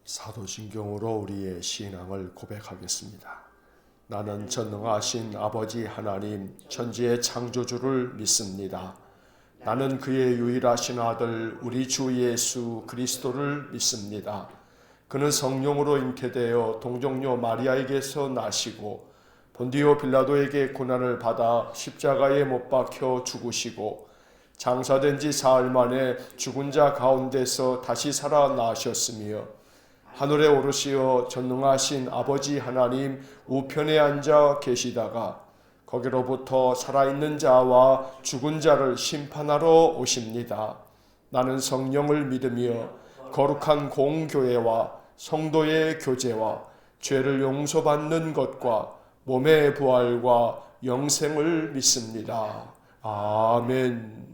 사도신경으로 우리의 신앙을 고백하겠습니다. 나는 전능하신 아버지 하나님 천지의 창조주를 믿습니다. 나는 그의 유일하신 아들 우리 주 예수 그리스도를 믿습니다. 그는 성령으로 잉태되어 동정녀 마리아에게서 나시고 본디오 빌라도에게 고난을 받아 십자가에 못 박혀 죽으시고 장사된 지 사흘 만에 죽은 자 가운데서 다시 살아나셨으며 하늘에 오르시어 전능하신 아버지 하나님 우편에 앉아 계시다가 거기로부터 살아있는 자와 죽은 자를 심판하러 오십니다. 나는 성령을 믿으며 거룩한 공교회와 성도의 교제와 죄를 용서받는 것과 몸의 부활과 영생을 믿습니다. 아멘.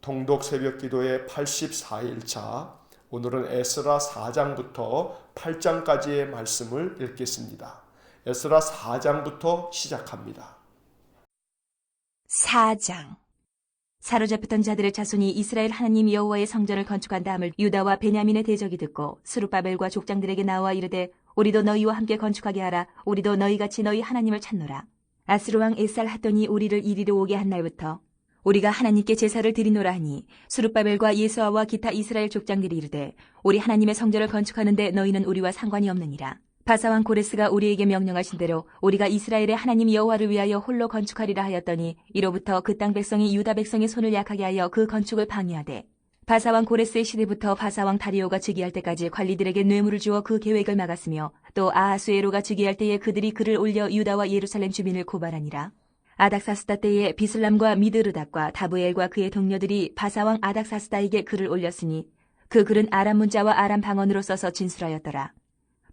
통독 새벽기도의 84일차, 오늘은 에스라 4장부터 8장까지의 말씀을 읽겠습니다. 에스라 4장부터 시작합니다. 4장. 사로잡혔던 자들의 자손이 이스라엘 하나님 여호와의 성전을 건축한 다음을 유다와 베냐민의 대적이 듣고 스룹바벨과 족장들에게 나와 이르되 우리도 너희와 함께 건축하게 하라. 우리도 너희같이 너희 하나님을 찾노라. 아스루 왕 에살핫돈이 우리를 이리로 오게 한 날부터 우리가 하나님께 제사를 드리노라 하니 스룹바벨과 예수아와 기타 이스라엘 족장들이 이르되 우리 하나님의 성전을 건축하는데 너희는 우리와 상관이 없느니라. 바사왕 고레스가 우리에게 명령하신 대로 우리가 이스라엘의 하나님 여호와를 위하여 홀로 건축하리라 하였더니 이로부터 그 땅 백성이 유다 백성의 손을 약하게 하여 그 건축을 방해하되 바사왕 고레스의 시대부터 바사왕 다리오가 즉위할 때까지 관리들에게 뇌물을 주어 그 계획을 막았으며 또 아하수에로가 즉위할 때에 그들이 글을 올려 유다와 예루살렘 주민을 고발하니라. 아닥사스다 때에 비슬람과 미드르닥과 다브엘과 그의 동료들이 바사왕 아닥사스다에게 글을 올렸으니 그 글은 아람 문자와 아람 방언으로 써서 진술하였더라.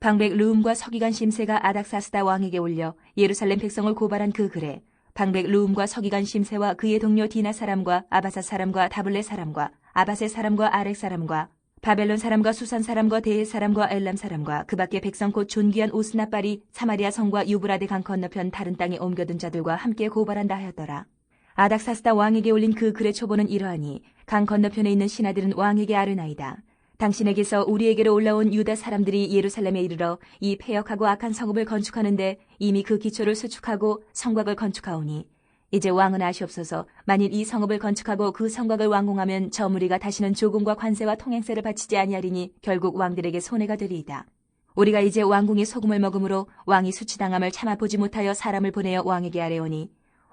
방백 르움과 서기관 심세가 아닥사스다 왕에게 올려 예루살렘 백성을 고발한 그 글에 방백 르움과 서기관 심세와 그의 동료 디나 사람과 아바사 사람과 다블레 사람과 아바세 사람과 아렉 사람과 바벨론 사람과 수산 사람과 데헷 사람과 엘람 사람과 그 밖에 백성 곧 존귀한 오스나빨이 사마리아 성과 유브라데 강 건너편 다른 땅에 옮겨둔 자들과 함께 고발한다 하였더라. 아닥사스다 왕에게 올린 그 글의 초보는 이러하니 강 건너편에 있는 신하들은 왕에게 아르나이다. 당신에게서 우리에게로 올라온 유다 사람들이 예루살렘에 이르러 이 패역하고 악한 성읍을 건축하는데 이미 그 기초를 수축하고 성곽을 건축하오니 이제 왕은 아시옵소서. 만일 이 성읍을 건축하고 그 성곽을 완공하면 저 무리가 다시는 조공과 관세와 통행세를 바치지 아니하리니 결국 왕들에게 손해가 되리이다. 우리가 이제 왕궁의 소금을 먹음으로 왕이 수치당함을 참아보지 못하여 사람을 보내어 왕에게 아뢰오니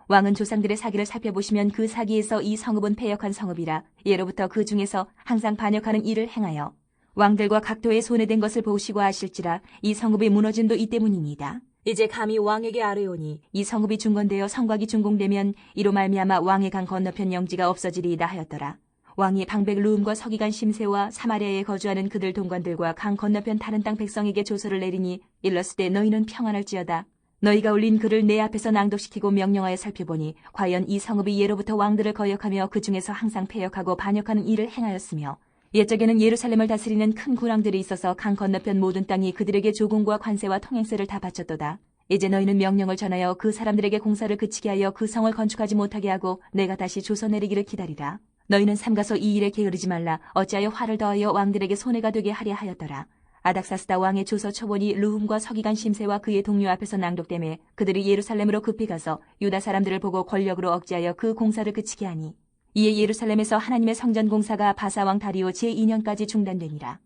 왕은 조상들의 사기를 살펴보시면 그 사기에서 이 성읍은 패역한 성읍이라 예로부터 그 중에서 항상 반역하는 일을 행하여 왕들과 각도에 손해된 것을 보시고 아실지라 이 성읍이 무너짐도 이 때문이니이다. 이제 감히 왕에게 아뢰오니 이 성읍이 중건되어 성곽이 준공되면 이로 말미암아 왕의 강 건너편 영지가 없어지리이다 하였더라. 왕이 방백 르움과 서기관 심세와 사마리아에 거주하는 그들 동관들과 강 건너편 다른 땅 백성에게 조서를 내리니 일렀을 너희는 평안할지어다. 너희가 올린 글을 내 앞에서 낭독시키고 명령하여 살펴보니 과연 이 성읍이 예로부터 왕들을 거역하며 그 중에서 항상 패역하고 반역하는 일을 행하였으며 옛적에는 예루살렘을 다스리는 큰 군왕들이 있어서 강 건너편 모든 땅이 그들에게 조공과 관세와 통행세를 다 바쳤도다. 이제 너희는 명령을 전하여 그 사람들에게 공사를 그치게 하여 그 성을 건축하지 못하게 하고 내가 다시 조서 내리기를 기다리라. 너희는 삼가서 이 일에 게으르지 말라. 어찌하여 화를 더하여 왕들에게 손해가 되게 하려 하였더라. 아닥사스다 왕의 조서 초본이 르훔과 서기관 심세와 그의 동료 앞에서 낭독되매 그들이 예루살렘으로 급히 가서 유다 사람들을 보고 권력으로 억제하여 그 공사를 그치게 하니 이에 예루살렘에서 하나님의 성전 공사가 바사왕 다리오 제2년까지 중단되니라.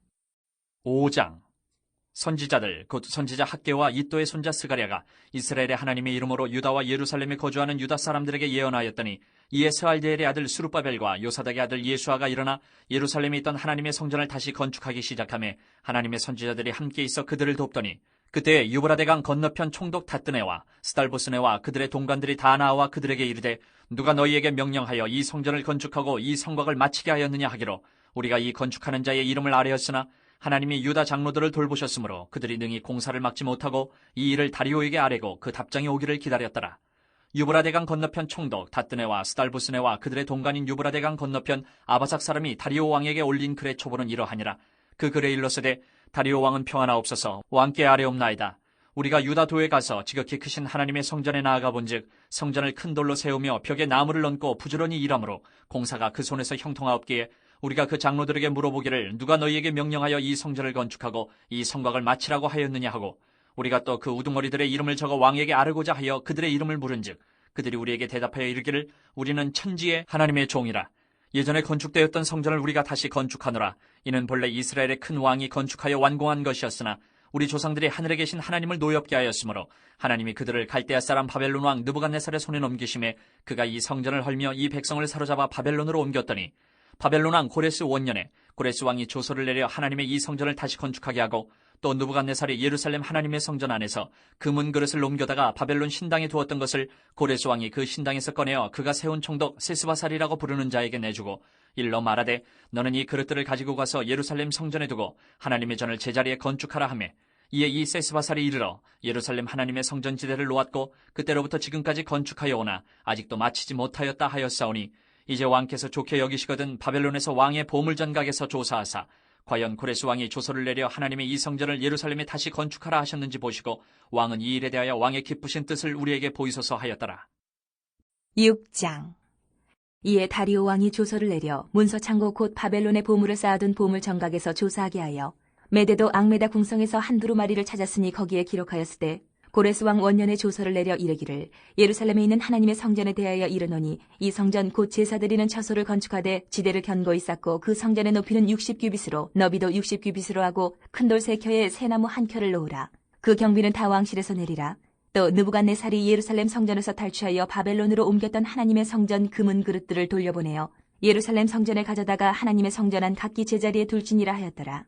5장. 선지자들 곧 선지자 학개와 이또의 손자 스가랴가 이스라엘의 하나님의 이름으로 유다와 예루살렘에 거주하는 유다 사람들에게 예언하였더니 이에 스알디엘의 아들 수룹바벨과 요사닥의 아들 예수아가 일어나 예루살렘에 있던 하나님의 성전을 다시 건축하기 시작하며 하나님의 선지자들이 함께 있어 그들을 돕더니 그때 유브라데강 건너편 총독 다뜨네와 스달보스네와 그들의 동관들이 다 나와 그들에게 이르되 누가 너희에게 명령하여 이 성전을 건축하고 이 성곽을 마치게 하였느냐 하기로 우리가 이 건축하는 자의 이름을 아뢰었으나 하나님이 유다 장로들을 돌보셨으므로 그들이 능히 공사를 막지 못하고 이 일을 다리오에게 아뢰고 그 답장이 오기를 기다렸더라. 유브라데강 건너편 총독 다뜨네와 스달보스네와 그들의 동관인 유브라데강 건너편 아바삭 사람이 다리오 왕에게 올린 글의 초보는 이러하니라. 그 글에 일렀으되 다리오 왕은 평안하옵소서. 왕께 아뢰옵나이다. 우리가 유다도에 가서 지극히 크신 하나님의 성전에 나아가 본즉 성전을 큰 돌로 세우며 벽에 나무를 얹고 부지런히 일하므로 공사가 그 손에서 형통하옵기에 우리가 그 장로들에게 물어보기를 누가 너희에게 명령하여 이 성전을 건축하고 이 성곽을 마치라고 하였느냐 하고 우리가 또 그 우두머리들의 이름을 적어 왕에게 아르고자 하여 그들의 이름을 물은즉 그들이 우리에게 대답하여 이르기를 우리는 천지의 하나님의 종이라. 예전에 건축되었던 성전을 우리가 다시 건축하노라. 이는 본래 이스라엘의 큰 왕이 건축하여 완공한 것이었으나 우리 조상들이 하늘에 계신 하나님을 노엽게 하였으므로 하나님이 그들을 갈대아 사람 바벨론 왕 느부갓네살의 손에 넘기심에 그가 이 성전을 헐며 이 백성을 사로잡아 바벨론으로 옮겼더니 바벨론 왕 고레스 원년에 고레스 왕이 조서를 내려 하나님의 이 성전을 다시 건축하게 하고 또 느부갓네살이 예루살렘 하나님의 성전 안에서 금은 그릇을 옮겨다가 바벨론 신당에 두었던 것을 고레스 왕이 그 신당에서 꺼내어 그가 세운 총독 세스바살이라고 부르는 자에게 내주고 일러 말하되 너는 이 그릇들을 가지고 가서 예루살렘 성전에 두고 하나님의 전을 제자리에 건축하라 하매 이에 이 세스바살이 이르러 예루살렘 하나님의 성전 지대를 놓았고 그때로부터 지금까지 건축하여 오나 아직도 마치지 못하였다 하였사오니 이제 왕께서 좋게 여기시거든 바벨론에서 왕의 보물전각에서 조사하사 과연 고레스 왕이 조서를 내려 하나님의 이 성전을 예루살렘에 다시 건축하라 하셨는지 보시고 왕은 이 일에 대하여 왕의 기쁘신 뜻을 우리에게 보이소서 하였더라. 6장. 이에 다리오 왕이 조서를 내려 문서 창고 곧 바벨론의 보물을 쌓아둔 보물 정각에서 조사하게 하여 메데도 앙메다 궁성에서 한 두루마리를 찾았으니 거기에 기록하였을 때 고레스 왕 원년에 조서를 내려 이르기를 예루살렘에 있는 하나님의 성전에 대하여 이르노니 이 성전 곧 제사 드리는 처소를 건축하되 지대를 견고히 쌓고 그 성전의 높이는 60규빗으로 너비도 60규빗으로 하고 큰 돌 3켜에 새나무 1켜를 놓으라. 그 경비는 다 왕실에서 내리라. 또 느부갓네살이 예루살렘 성전에서 탈취하여 바벨론으로 옮겼던 하나님의 성전 금은 그릇들을 돌려보내어 예루살렘 성전에 가져다가 하나님의 성전 안 각기 제자리에 둘지니라 하였더라.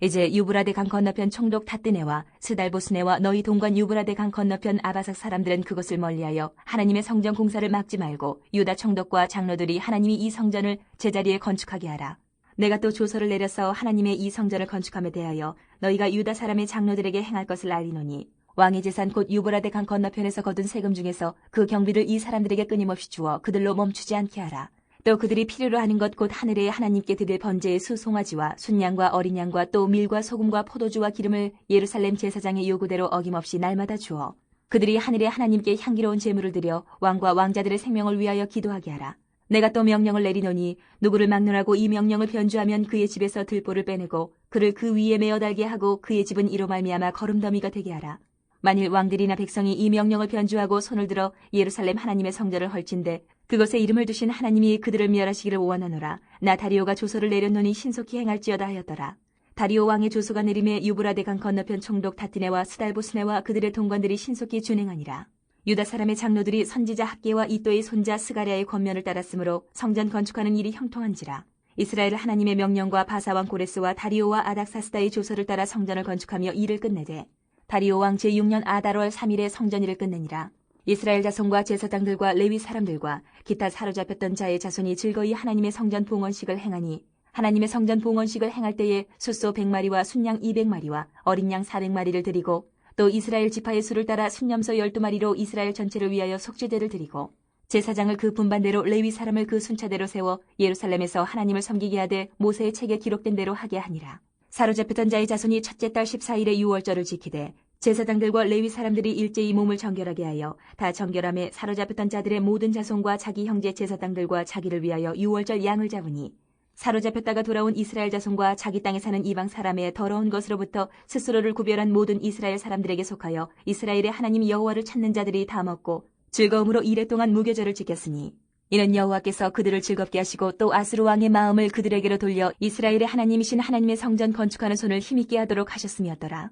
이제 유브라데 강 건너편 총독 타뜨네와 스달보스네와 너희 동관 유브라데 강 건너편 아바삭 사람들은 그것을 멀리하여 하나님의 성전 공사를 막지 말고 유다 총독과 장로들이 하나님이 이 성전을 제자리에 건축하게 하라. 내가 또 조서를 내려서 하나님의 이 성전을 건축함에 대하여 너희가 유다 사람의 장로들에게 행할 것을 알리노니 왕의 재산 곧 유브라데 강 건너편에서 거둔 세금 중에서 그 경비를 이 사람들에게 끊임없이 주어 그들로 멈추지 않게 하라. 또 그들이 필요로 하는 것 곧 하늘에 하나님께 드릴 번제의 수송아지와 순양과 어린 양과 또 밀과 소금과 포도주와 기름을 예루살렘 제사장의 요구대로 어김없이 날마다 주어 그들이 하늘에 하나님께 향기로운 제물을 드려 왕과 왕자들의 생명을 위하여 기도하게 하라. 내가 또 명령을 내리노니 누구를 막론하고 이 명령을 변주하면 그의 집에서 들보를 빼내고 그를 그 위에 메어 달게 하고 그의 집은 이로 말미암아 거름더미가 되게 하라. 만일 왕들이나 백성이 이 명령을 변주하고 손을 들어 예루살렘 하나님의 성전을 헐친데 그것에 이름을 두신 하나님이 그들을 멸하시기를 원하노라. 나 다리오가 조서를 내렸노니 신속히 행할지어다 하였더라. 다리오 왕의 조서가 내림에 유브라데 강 건너편 총독 다티네와 스달보스네와 그들의 동관들이 신속히 준행하니라. 유다 사람의 장로들이 선지자 학계와 이또의 손자 스가랴의 권면을 따랐으므로 성전 건축하는 일이 형통한지라. 이스라엘 하나님의 명령과 바사왕 고레스와 다리오와 아닥사스다의 조서를 따라 성전을 건축하며 일을 끝내되 다리오 왕 제6년 아달월 3일에 성전 일을 끝내니라. 이스라엘 자손과 제사장들과 레위 사람들과 기타 사로잡혔던 자의 자손이 즐거이 하나님의 성전 봉헌식을 행하니 하나님의 성전 봉헌식을 행할 때에 숫소 100마리와 순양 200마리와 어린 양 400마리를 드리고 또 이스라엘 지파의 수를 따라 순염소 12마리로 이스라엘 전체를 위하여 속죄제를 드리고 제사장을 그 분반대로 레위 사람을 그 순차대로 세워 예루살렘에서 하나님을 섬기게 하되 모세의 책에 기록된 대로 하게 하니라. 사로잡혔던 자의 자손이 첫째 달 14일에 유월절을 지키되 제사장들과 레위 사람들이 일제히 몸을 정결하게 하여 다 정결함에 사로잡혔던 자들의 모든 자손과 자기 형제 제사장들과 자기를 위하여 유월절 양을 잡으니 사로잡혔다가 돌아온 이스라엘 자손과 자기 땅에 사는 이방 사람의 더러운 것으로부터 스스로를 구별한 모든 이스라엘 사람들에게 속하여 이스라엘의 하나님 여호와를 찾는 자들이 다 먹고 즐거움으로 이래 동안 무교절을 지켰으니 이는 여호와께서 그들을 즐겁게 하시고 또 아스루 왕의 마음을 그들에게로 돌려 이스라엘의 하나님이신 하나님의 성전 건축하는 손을 힘있게 하도록 하셨음이었더라.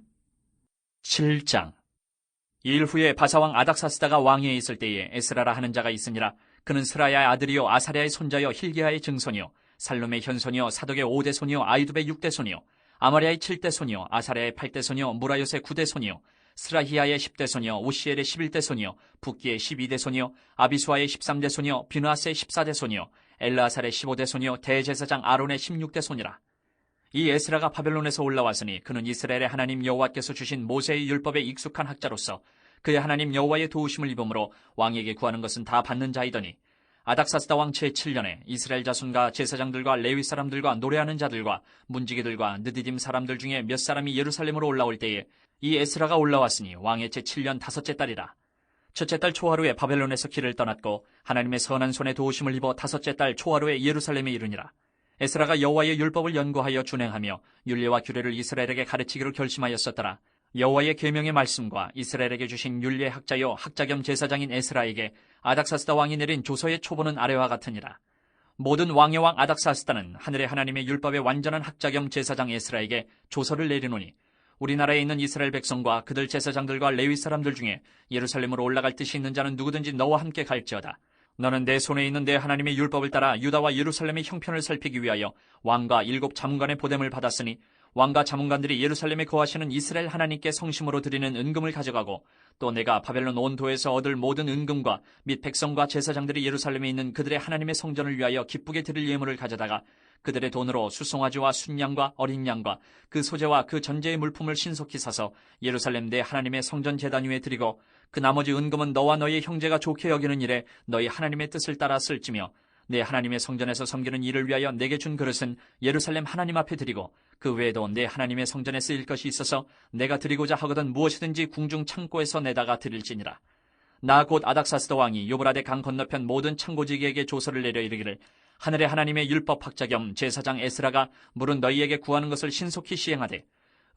7장. 이 일 후에 바사왕 아닥사스다가 왕위에 있을 때에 에스라라 하는 자가 있으니라. 그는 스라야의 아들이요 아사랴의 손자요 힐기야의 증손이요 살롬의 현손이요 사독의 5대 손이요 아이두베 6대 손이요 아마리아의 7대 손이요 아사랴의 8대 손이요 무라요의 9대 손이요 스라히야의 10대 손이요 우시엘의 11대 손이요 붓기의 12대 손이요 아비수아의 13대 손이요 비누아스의 14대 손이요 엘르아살의 15대 손이요 대제사장 아론의 16대 손이라. 이 에스라가 바벨론에서 올라왔으니 그는 이스라엘의 하나님 여호와께서 주신 모세의 율법에 익숙한 학자로서 그의 하나님 여호와의 도우심을 입음으로 왕에게 구하는 것은 다 받는 자이더니 아닥사스다 왕 제7년에 이스라엘 자손과 제사장들과 레위 사람들과 노래하는 자들과 문지기들과 느디딤 사람들 중에 몇 사람이 예루살렘으로 올라올 때에 이 에스라가 올라왔으니 왕의 제7년 다섯째 달이라. 첫째 달 초하루에 바벨론에서 길을 떠났고 하나님의 선한 손에 도우심을 입어 다섯째 달 초하루에 예루살렘에 이르니라. 에스라가 여호와의 율법을 연구하여 준행하며 율례와 규례를 이스라엘에게 가르치기로 결심하였었더라. 여호와의 계명의 말씀과 이스라엘에게 주신 율례 학자요 학자 겸 제사장인 에스라에게 아닥사스다 왕이 내린 조서의 초본은 아래와 같으니라. 모든 왕의 왕 아닥사스다는 하늘의 하나님의 율법의 완전한 학자 겸 제사장 에스라에게 조서를 내리노니 우리나라에 있는 이스라엘 백성과 그들 제사장들과 레위 사람들 중에 예루살렘으로 올라갈 뜻이 있는 자는 누구든지 너와 함께 갈지어다. 너는 내 손에 있는 내 하나님의 율법을 따라 유다와 예루살렘의 형편을 살피기 위하여 왕과 7 자문관의 보냄을 받았으니 왕과 자문관들이 예루살렘에 거하시는 이스라엘 하나님께 성심으로 드리는 은금을 가져가고 또 내가 바벨론 온도에서 얻을 모든 은금과 및 백성과 제사장들이 예루살렘에 있는 그들의 하나님의 성전을 위하여 기쁘게 드릴 예물을 가져다가 그들의 돈으로 수송아지와 순양과 어린 양과 그 소재와 그 전제의 물품을 신속히 사서 예루살렘 내 하나님의 성전 제단 위에 드리고 그 나머지 은금은 너와 너의 형제가 좋게 여기는 일에 너희 하나님의 뜻을 따라 쓸지며 내 하나님의 성전에서 섬기는 일을 위하여 내게 준 그릇은 예루살렘 하나님 앞에 드리고 그 외에도 내 하나님의 성전에 쓰일 것이 있어서 내가 드리고자 하거든 무엇이든지 궁중 창고에서 내다가 드릴지니라. 나 곧 아닥사스다 왕이 유브라데 강 건너편 모든 창고지기에게 조서를 내려 이르기를 하늘의 하나님의 율법 학자 겸 제사장 에스라가 물은 너희에게 구하는 것을 신속히 시행하되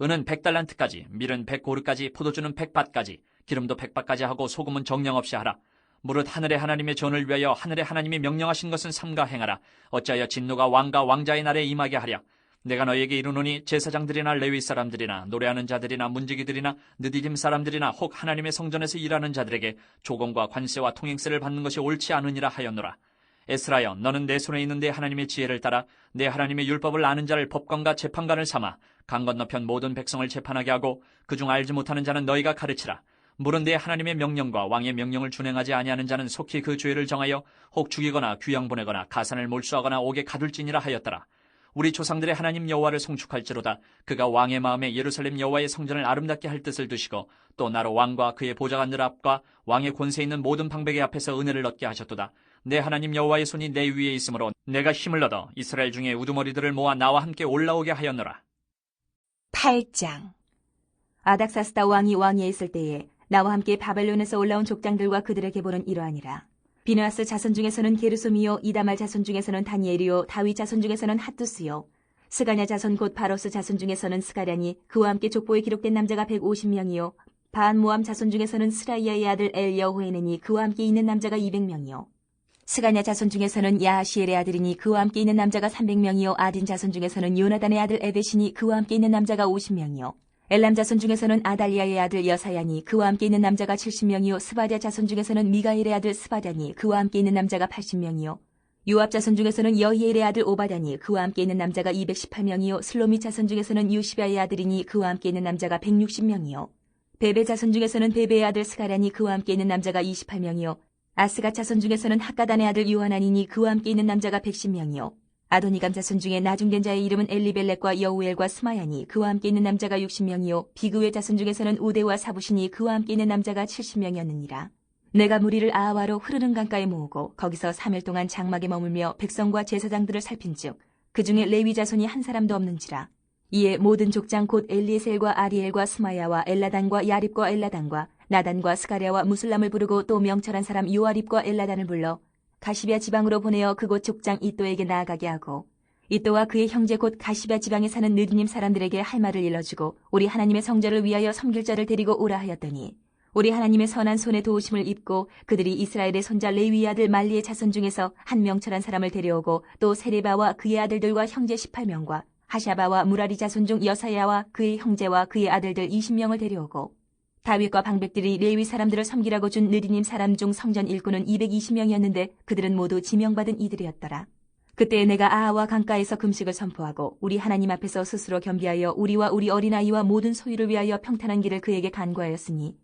은은 100달란트까지 밀은 100고르까지 포도주는 100밭까지 기름도 100밭까지 하고 소금은 정량 없이 하라. 무릇 하늘의 하나님의 전을 위하여 하늘의 하나님이 명령하신 것은 삼가 행하라. 어찌하여 진노가 왕과 왕자의 날에 임하게 하랴. 내가 너희에게 이르노니 제사장들이나 레위 사람들이나 노래하는 자들이나 문지기들이나 느디딤 사람들이나 혹 하나님의 성전에서 일하는 자들에게 조공과 관세와 통행세를 받는 것이 옳지 않으니라 하였노라. 에스라여, 너는 내 손에 있는 내 하나님의 지혜를 따라 내 하나님의 율법을 아는 자를 법관과 재판관을 삼아 강 건너편 모든 백성을 재판하게 하고 그중 알지 못하는 자는 너희가 가르치라. 물은 내 하나님의 명령과 왕의 명령을 준행하지 아니하는 자는 속히 그 죄를 정하여 혹 죽이거나 귀양 보내거나 가산을 몰수하거나 옥에 가둘지니라 하였더라. 우리 조상들의 하나님 여호와를 송축할지로다. 그가 왕의 마음에 예루살렘 여호와의 성전을 아름답게 할 뜻을 두시고 또 나로 왕과 그의 보좌관들 앞과 왕의 권세 있는 모든 방백의 앞에서 은혜를 얻게 하셨도다. 내 하나님 여호와의 손이 내 위에 있으므로 내가 힘을 얻어 이스라엘 중에 우두머리들을 모아 나와 함께 올라오게 하였노라. 8장. 아닥사스다 왕이 왕위에 있을 때에 나와 함께 바벨론에서 올라온 족장들과 그들의 계보는 이러하니라. 비느하스 자손 중에서는 게르솜이요, 이다말 자손 중에서는 다니엘이요, 다윗 자손 중에서는 핫두스요, 스가냐 자손 곧 바로스 자손 중에서는 스가랴니 그와 함께 족보에 기록된 남자가 150명이요, 바한 모암 자손 중에서는 스라이아의 아들 엘여호에네니 그와 함께 있는 남자가 200명이요, 스가냐 자손 중에서는 야하시엘의 아들이니 그와 함께 있는 남자가 300명이요, 아딘 자손 중에서는 요나단의 아들 에벳이니 그와 함께 있는 남자가 50명이요, 엘람 자손 중에서는 아달리아의 아들 여사야니 그와 함께 있는 남자가 70명이요, 스바랴 자손 중에서는 미가엘의 아들 스바랴니 그와 함께 있는 남자가 80명이요, 요압 자손 중에서는 여히엘의 아들 오바다니 그와 함께 있는 남자가 218명이요, 슬로미 자손 중에서는 유시바의 아들이니 그와 함께 있는 남자가 160명이요, 베베 자손 중에서는 베베의 아들 스가랴니 그와 함께 있는 남자가 28명이요, 아스가 자손 중에서는 핫가단의 아들 요하나니니 그와 함께 있는 남자가 110명이요, 아도니감 자손 중에 나중된 자의 이름은 엘리벨렉과 여우엘과 스마야니 그와 함께 있는 남자가 60명이요, 비그의 자손 중에서는 우데와 사부시니 그와 함께 있는 남자가 70명이었느니라. 내가 무리를 아하와로 흐르는 강가에 모으고 거기서 3일 동안 장막에 머물며 백성과 제사장들을 살핀즉 그 중에 레위 자손이 한 사람도 없는지라. 이에 모든 족장 곧 엘리에셀과 아리엘과 스마야와 엘라단과 야립과 엘라단과 나단과 스가랴와 무슬람을 부르고 또 명철한 사람 요아립과 엘라단을 불러 가시비아 지방으로 보내어 그곳 족장 이또에게 나아가게 하고 이또와 그의 형제 곧 가시비아 지방에 사는 느디님 사람들에게 할 말을 일러주고 우리 하나님의 성전을 위하여 섬길 자를 데리고 오라 하였더니 우리 하나님의 선한 손에 도우심을 입고 그들이 이스라엘의 손자 레위의 아들 말리의 자손 중에서 한 명철한 사람을 데려오고 또 세레바와 그의 아들들과 형제 18명과 하샤바와 무라리 자손 중 여사야와 그의 형제와 그의 아들들 20명을 데려오고 다윗과 방백들이 레위 사람들을 섬기라고 준 느디님 사람 중 성전 일꾼은 220명이었는데 그들은 모두 지명받은 이들이었더라. 그때 내가 아하와 강가에서 금식을 선포하고 우리 하나님 앞에서 스스로 겸비하여 우리와 우리 어린아이와 모든 소유를 위하여 평탄한 길을 그에게 간구하였으니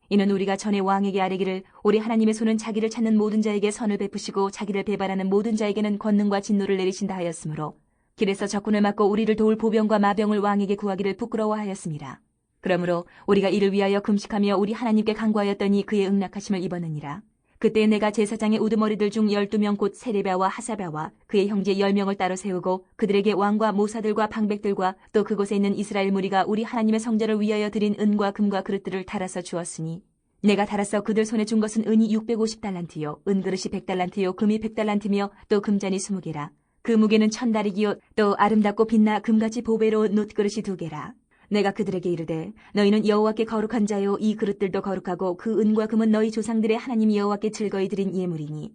이는 우리가 전에 왕에게 아뢰기를 우리 하나님의 손은 자기를 찾는 모든 자에게 선을 베푸시고 자기를 배반하는 모든 자에게는 권능과 진노를 내리신다 하였으므로 길에서 적군을 맞고 우리를 도울 보병과 마병을 왕에게 구하기를 부끄러워하였습니다. 그러므로 우리가 이를 위하여 금식하며 우리 하나님께 간구하였더니 그의 응낙하심을 입었느니라. 그때 내가 제사장의 우두머리들 중 12명 곧 세레바와 하사바와 그의 형제 10명을 따로 세우고 그들에게 왕과 모사들과 방백들과 또 그곳에 있는 이스라엘 무리가 우리 하나님의 성전을 위하여 드린 은과 금과 그릇들을 달아서 주었으니 내가 달아서 그들 손에 준 것은 은이 650달란트요 은그릇이 100달란트요 금이 100달란트며 또 금잔이 20개라. 그 무게는 1000다리기요 또 아름답고 빛나 금같이 보배로운 놋그릇이 2개라. 내가 그들에게 이르되 너희는 여호와께 거룩한 자요 이 그릇들도 거룩하고 그 은과 금은 너희 조상들의 하나님 여호와께 즐거이 드린 예물이니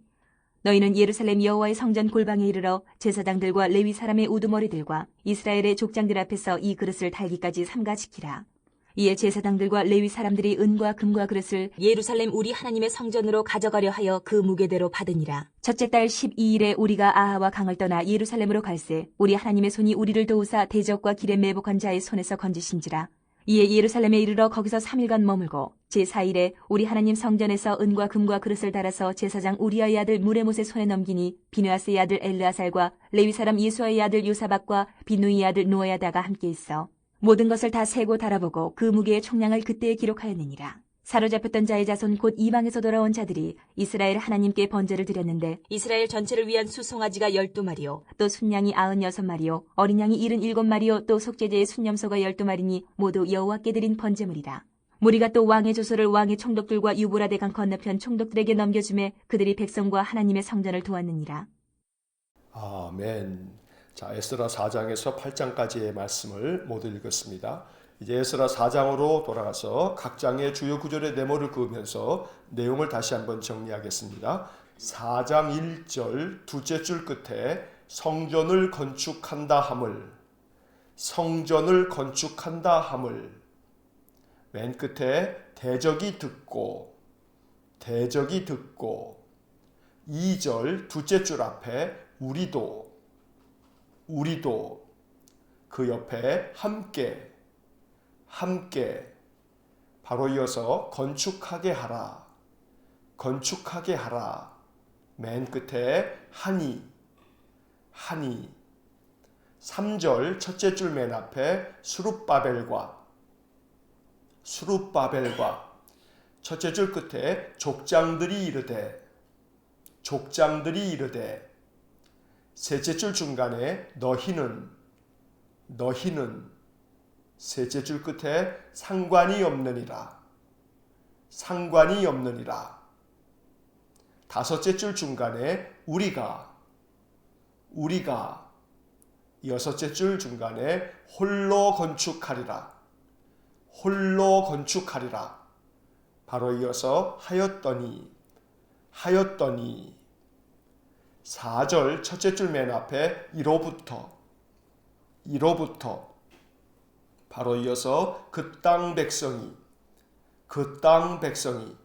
너희는 예루살렘 여호와의 성전 골방에 이르러 제사장들과 레위 사람의 우두머리들과 이스라엘의 족장들 앞에서 이 그릇을 달기까지 삼가 지키라. 이에 제사장들과 레위 사람들이 은과 금과 그릇을 예루살렘 우리 하나님의 성전으로 가져가려 하여 그 무게대로 받으니라. 첫째 달 12일에 우리가 아하와 강을 떠나 예루살렘으로 갈새 우리 하나님의 손이 우리를 도우사 대적과 길에 매복한 자의 손에서 건지신지라. 이에 예루살렘에 이르러 거기서 3일간 머물고 제4일에 우리 하나님 성전에서 은과 금과 그릇을 달아서 제사장 우리아의 아들 무레못의 손에 넘기니 비누아스의 아들 엘르아살과 레위 사람 예수아의 아들 요사박과 비누이의 아들 노아야다가 함께 있어 모든 것을 다 세고 달아보고 그 무게의 총량을 그때에 기록하였느니라. 사로잡혔던 자의 자손 곧 이방에서 돌아온 자들이 이스라엘 하나님께 번제를 드렸는데 이스라엘 전체를 위한 수송아지가 12마리요 또 순양이 96마리요 어린 양이 77마리요 또 속죄제의 순염소가 12마리니 모두 여호와께 드린 번제물이라. 무리가 또 왕의 조서를 왕의 총독들과 유보라데 강 건너편 총독들에게 넘겨주매 그들이 백성과 하나님의 성전을 도왔느니라. 아멘. 자, 에스라 4장에서 8장까지의 말씀을 모두 읽었습니다. 이제 에스라 4장으로 돌아가서 각 장의 주요 구절의 네모를 그으면서 내용을 다시 한번 정리하겠습니다. 4장 1절 둘째 줄 끝에 성전을 건축한다 함을, 성전을 건축한다 함을, 맨 끝에 대적이 듣고, 대적이 듣고, 2절 둘째 줄 앞에 우리도, 우리도, 그 옆에 함께, 함께, 바로 이어서 건축하게 하라, 건축하게 하라, 맨 끝에 하니, 하니, 3절 첫째 줄 맨 앞에 수룹바벨과, 수룹바벨과, 첫째 줄 끝에 족장들이 이르되, 족장들이 이르되, 셋째 줄 중간에 너희는, 너희는, 셋째 줄 끝에 상관이 없느니라, 상관이 없느니라. 다섯째 줄 중간에 우리가, 우리가, 여섯째 줄 중간에 홀로 건축하리라, 홀로 건축하리라. 바로 이어서 하였더니, 하였더니. 4절 첫째 줄 맨 앞에 이로부터, 이로부터. 바로 이어서 그 땅 백성이, 그 땅 백성이.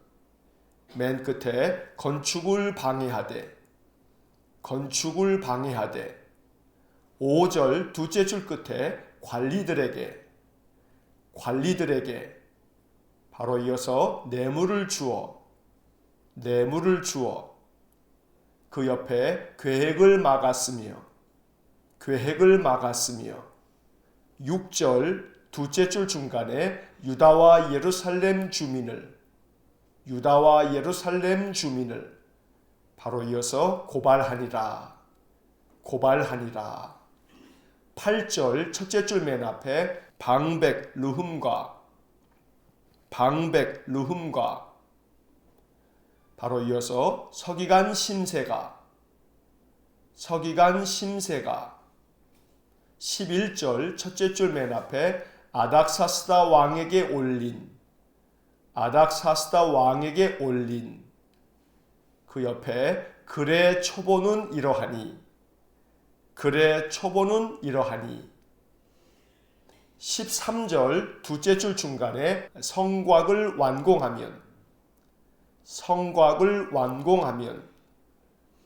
맨 끝에 건축을 방해하되, 건축을 방해하되. 5절 둘째 줄 끝에 관리들에게, 관리들에게. 바로 이어서 뇌물을 주어, 뇌물을 주어. 그 옆에 계획을 막았으며, 계획을 막았으며. 6절 둘째 줄 중간에 유다와 예루살렘 주민을, 유다와 예루살렘 주민을. 바로 이어서 고발하니라, 고발하니라. 8절 첫째 줄 맨 앞에 방백 르흠과, 방백 르흠과. 바로 이어서 서기관 심세가, 서기관 심세가. 11절 첫째 줄 맨 앞에 아닥사스다 왕에게 올린, 아닥사스다 왕에게 올린. 그 옆에 글의 초보는 이러하니, 글의 초보는 이러하니. 13절 둘째 줄 중간에 성곽을 완공하면, 성곽을 완공하면.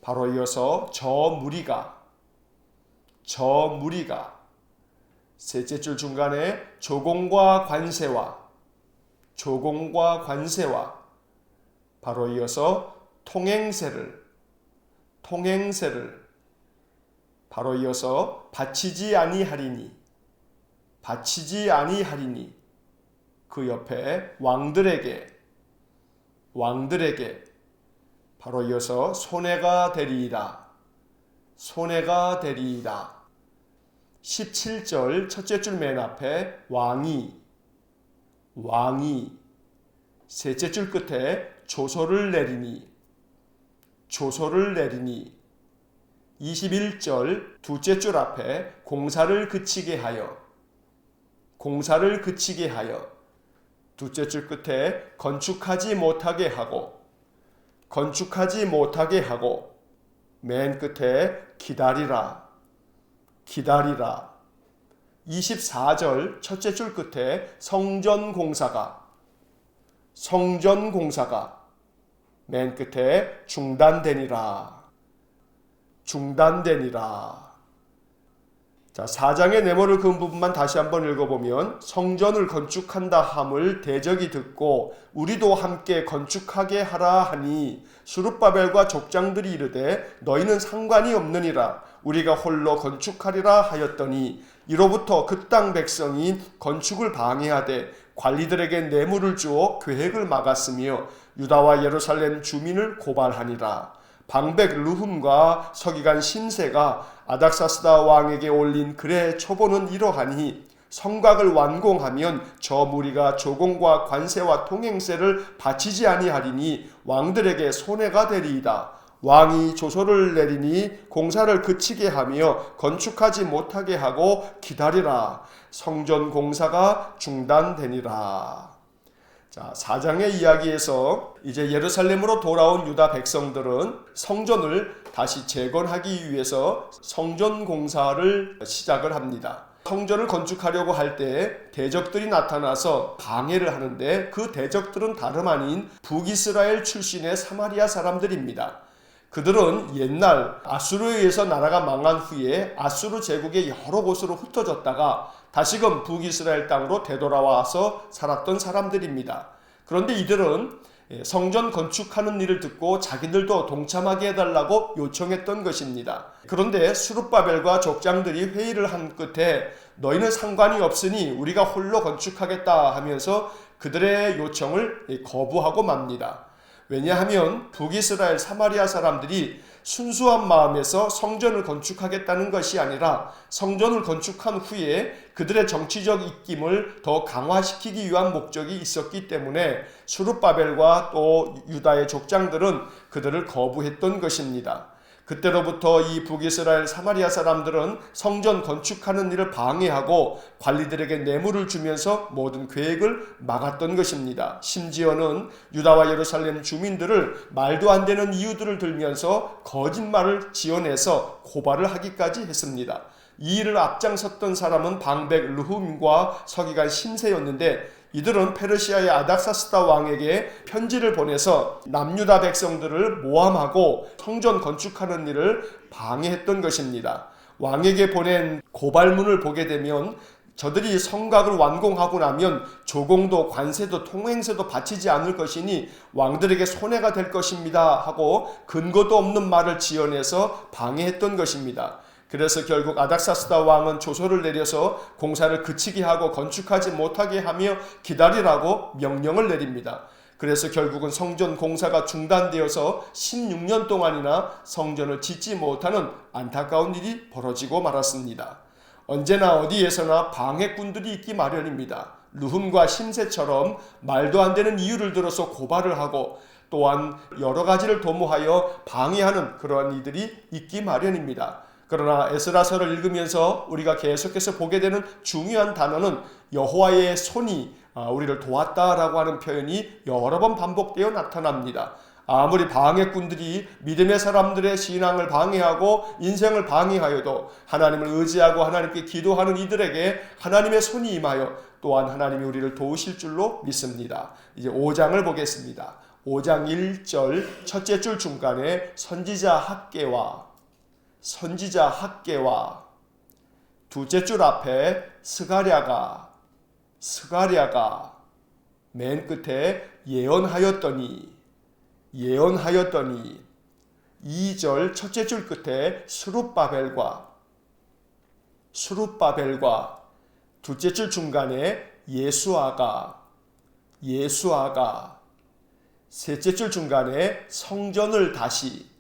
바로 이어서 저 무리가, 저 무리가. 셋째 줄 중간에 조공과 관세와, 조공과 관세와. 바로 이어서 통행세를, 통행세를. 바로 이어서 바치지 아니하리니, 바치지 아니하리니. 그 옆에 왕들에게, 왕들에게. 바로 이어서 손해가 되리이다, 손해가 되리이다. 17절 첫째 줄 맨 앞에 왕이, 왕이. 셋째 줄 끝에 조서를 내리니, 조서를 내리니. 21절 두째 줄 앞에 공사를 그치게 하여, 공사를 그치게 하여, 두째 줄 끝에 건축하지 못하게 하고, 건축하지 못하게 하고, 맨 끝에 기다리라, 기다리라. 24절 첫째 줄 끝에 성전 공사가, 성전 공사가, 맨 끝에 중단되니라, 중단되니라. 자, 4장의 네모를 그은 부분만 다시 한번 읽어보면 성전을 건축한다 함을 대적이 듣고 우리도 함께 건축하게 하라 하니 수룹바벨과 족장들이 이르되 너희는 상관이 없느니라 우리가 홀로 건축하리라 하였더니 이로부터 그 땅 백성이 건축을 방해하되 관리들에게 뇌물을 주어 계획을 막았으며 유다와 예루살렘 주민을 고발하니라. 방백 르훔과 서기관 심세가 아닥사스다 왕에게 올린 글의 초본은 이러하니 성곽을 완공하면 저 무리가 조공과 관세와 통행세를 바치지 아니하리니 왕들에게 손해가 되리이다. 왕이 조서를 내리니 공사를 그치게 하며 건축하지 못하게 하고 기다리라. 성전 공사가 중단되니라. 자, 4장의 이야기에서 이제 예루살렘으로 돌아온 유다 백성들은 성전을 다시 재건하기 위해서 성전 공사를 시작을 합니다. 성전을 건축하려고 할 때 대적들이 나타나서 방해를 하는데 그 대적들은 다름 아닌 북이스라엘 출신의 사마리아 사람들입니다. 그들은 옛날 아수르에 의해서 나라가 망한 후에 아수르 제국의 여러 곳으로 흩어졌다가 다시금 북이스라엘 땅으로 되돌아와서 살았던 사람들입니다. 그런데 이들은 성전 건축하는 일을 듣고 자기들도 동참하게 해달라고 요청했던 것입니다. 그런데 수룹바벨과 족장들이 회의를 한 끝에 너희는 상관이 없으니 우리가 홀로 건축하겠다 하면서 그들의 요청을 거부하고 맙니다. 왜냐하면 북이스라엘 사마리아 사람들이 순수한 마음에서 성전을 건축하겠다는 것이 아니라 성전을 건축한 후에 그들의 정치적 입김을 더 강화시키기 위한 목적이 있었기 때문에 수룹바벨과 또 유다의 족장들은 그들을 거부했던 것입니다. 그때로부터 이 북이스라엘 사마리아 사람들은 성전 건축하는 일을 방해하고 관리들에게 뇌물을 주면서 모든 계획을 막았던 것입니다. 심지어는 유다와 예루살렘 주민들을 말도 안 되는 이유들을 들면서 거짓말을 지어내서 고발을 하기까지 했습니다. 이 일을 앞장섰던 사람은 방백 르훔과 서기관 심세였는데 이들은 페르시아의 아닥사스다 왕에게 편지를 보내서 남유다 백성들을 모함하고 성전 건축하는 일을 방해했던 것입니다. 왕에게 보낸 고발문을 보게 되면 저들이 성곽을 완공하고 나면 조공도 관세도 통행세도 바치지 않을 것이니 왕들에게 손해가 될 것입니다 하고 근거도 없는 말을 지어내서 방해했던 것입니다. 그래서 결국 아닥사스다 왕은 조서를 내려서 공사를 그치게 하고 건축하지 못하게 하며 기다리라고 명령을 내립니다. 그래서 결국은 성전 공사가 중단되어서 16년 동안이나 성전을 짓지 못하는 안타까운 일이 벌어지고 말았습니다. 언제나 어디에서나 방해꾼들이 있기 마련입니다. 르훔과 심세처럼 말도 안 되는 이유를 들어서 고발을 하고 또한 여러 가지를 도모하여 방해하는 그러한 이들이 있기 마련입니다. 그러나 에스라서를 읽으면서 우리가 계속해서 보게 되는 중요한 단어는 여호와의 손이 우리를 도왔다라고 하는 표현이 여러 번 반복되어 나타납니다. 아무리 방해꾼들이 믿음의 사람들의 신앙을 방해하고 인생을 방해하여도 하나님을 의지하고 하나님께 기도하는 이들에게 하나님의 손이 임하여 또한 하나님이 우리를 도우실 줄로 믿습니다. 이제 5장을 보겠습니다. 5장 1절 첫째 줄 중간에 선지자 학개와 두째 줄 앞에 스가랴가 맨 끝에 예언하였더니 2절 첫째 줄 끝에 수룹바벨과 두째 줄 중간에 예수아가 셋째 줄 중간에 성전을 다시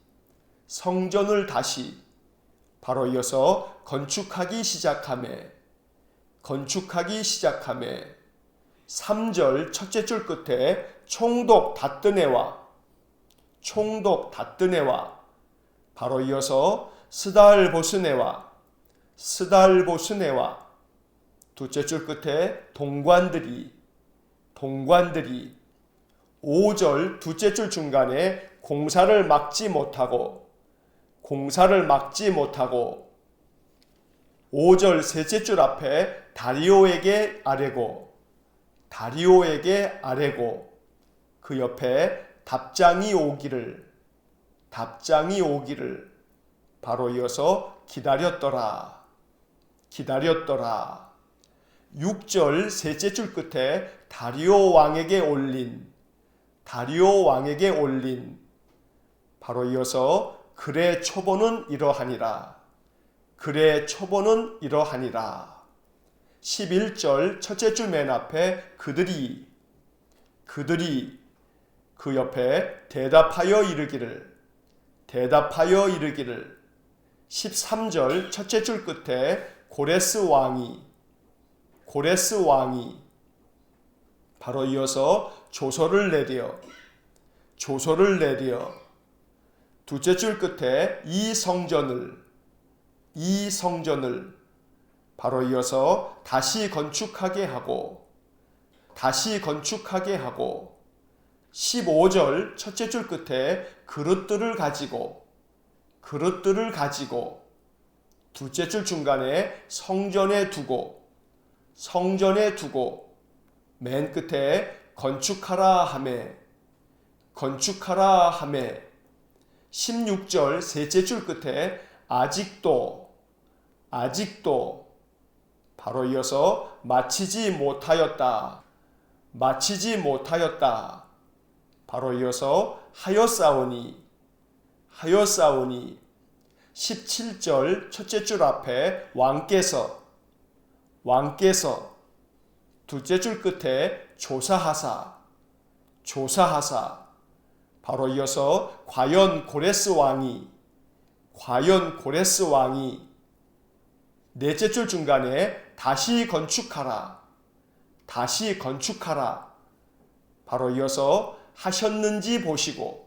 바로 이어서 건축하기 시작하매 3절 첫째 줄 끝에 총독 닷드네와 바로 이어서 스달보스네와 둘째 줄 끝에 동관들이 5절 둘째 줄 중간에 공사를 막지 못하고 5절 셋째 줄 앞에 다리오에게 아뢰고 그 옆에 답장이 오기를 바로 이어서 기다렸더라. 6절 셋째 줄 끝에 다리오 왕에게 올린 바로 이어서 그의 초보는 이러하니라. 11절 첫째 줄 맨 앞에 그들이 그 옆에 대답하여 이르기를 13절 첫째 줄 끝에 고레스 왕이 바로 이어서 조서를 내려 둘째 줄 끝에 이 성전을 바로 이어서 다시 건축하게 하고 15절 첫째 줄 끝에 그릇들을 가지고 둘째 줄 중간에 성전에 두고 맨 끝에 건축하라 하매 16절 셋째 줄 끝에 아직도 바로 이어서 마치지 못하였다. 바로 이어서 하였사오니 17절 첫째 줄 앞에 왕께서 둘째 줄 끝에 조사하사 바로 이어서 과연 고레스 왕이 넷째 줄 중간에 다시 건축하라 바로 이어서 하셨는지 보시고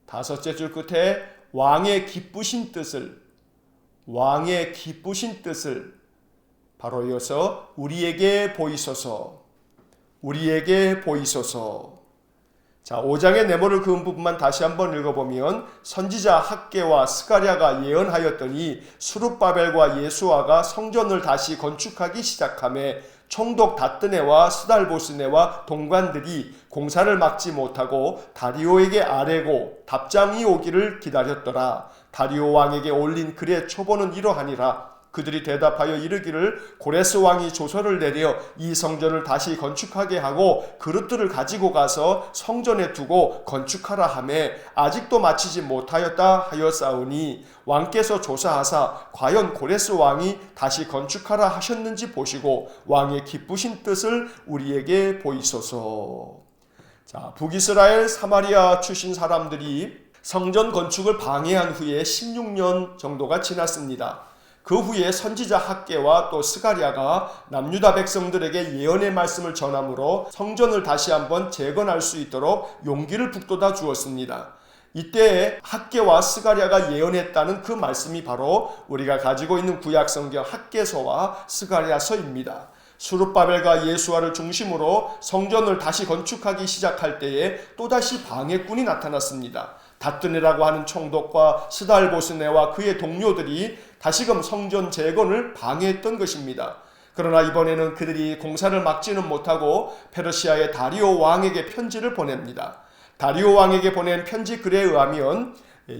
다섯째 줄 끝에 왕의 기쁘신 뜻을 바로 이어서 우리에게 보이소서. 자, 5장의 네모를 그은 부분만 다시 한번 읽어보면 선지자 학개와 스가랴가 예언하였더니 수룹바벨과 예수아가 성전을 다시 건축하기 시작하며 총독 다뜨네와 스달보스네와 동관들이 공사를 막지 못하고 다리오에게 아뢰고 답장이 오기를 기다렸더라. 다리오 왕에게 올린 글의 초보는 이러하니라. 그들이 대답하여 이르기를 고레스 왕이 조서를 내려 이 성전을 다시 건축하게 하고 그릇들을 가지고 가서 성전에 두고 건축하라 하매 아직도 마치지 못하였다 하였사오니 왕께서 조사하사 과연 고레스 왕이 다시 건축하라 하셨는지 보시고 왕의 기쁘신 뜻을 우리에게 보이소서. 자, 북이스라엘 사마리아 출신 사람들이 성전 건축을 방해한 후에 16년 정도가 지났습니다. 그 후에 선지자 학개와 또 스가랴가 남유다 백성들에게 예언의 말씀을 전함으로 성전을 다시 한번 재건할 수 있도록 용기를 북돋아 주었습니다. 이때 학개와 스가랴가 예언했다는 그 말씀이 바로 우리가 가지고 있는 구약성경 학개서와 스가랴서입니다. 수룹바벨과 예수아를 중심으로 성전을 다시 건축하기 시작할 때에 또다시 방해꾼이 나타났습니다. 다뜨네라고 하는 총독과 스달보스네와 그의 동료들이 다시금 성전 재건을 방해했던 것입니다. 그러나 이번에는 그들이 공사를 막지는 못하고 페르시아의 다리오 왕에게 편지를 보냅니다. 다리오 왕에게 보낸 편지 글에 의하면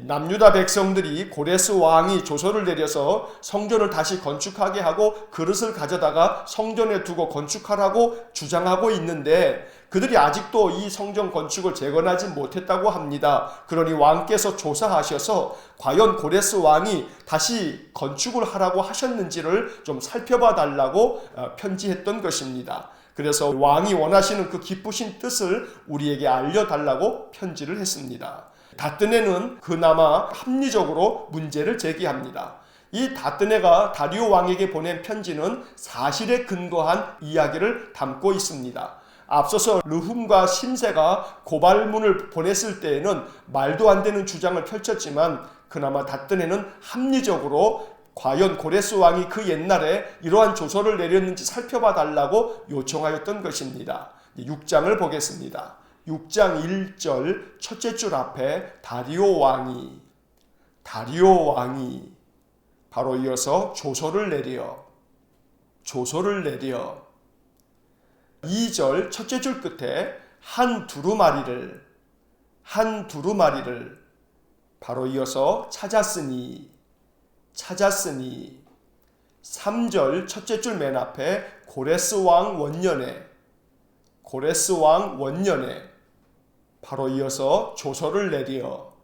남유다 백성들이 고레스 왕이 조서를 내려서 성전을 다시 건축하게 하고 그릇을 가져다가 성전에 두고 건축하라고 주장하고 있는데 그들이 아직도 이 성전 건축을 재건하지 못했다고 합니다. 그러니 왕께서 조사하셔서 과연 고레스 왕이 다시 건축을 하라고 하셨는지를 좀 살펴봐 달라고 편지했던 것입니다. 그래서 왕이 원하시는 그 기쁘신 뜻을 우리에게 알려달라고 편지를 했습니다. 다뜨네는 그나마 합리적으로 문제를 제기합니다. 이 다뜨네가 다리오 왕에게 보낸 편지는 사실에 근거한 이야기를 담고 있습니다. 앞서서 르훔과 심세가 고발문을 보냈을 때에는 말도 안 되는 주장을 펼쳤지만 그나마 닷든에는 합리적으로 과연 고레스 왕이 그 옛날에 이러한 조서를 내렸는지 살펴봐 달라고 요청하였던 것입니다. 6장을 보겠습니다. 6장 1절 첫째 줄 앞에 다리오 왕이 바로 이어서 조서를 내려 2절 첫째 줄 끝에 한 두루마리를 바로 이어서 찾았으니 3절 첫째 줄 맨 앞에 고레스 왕 원년에 바로 이어서 조서를 내려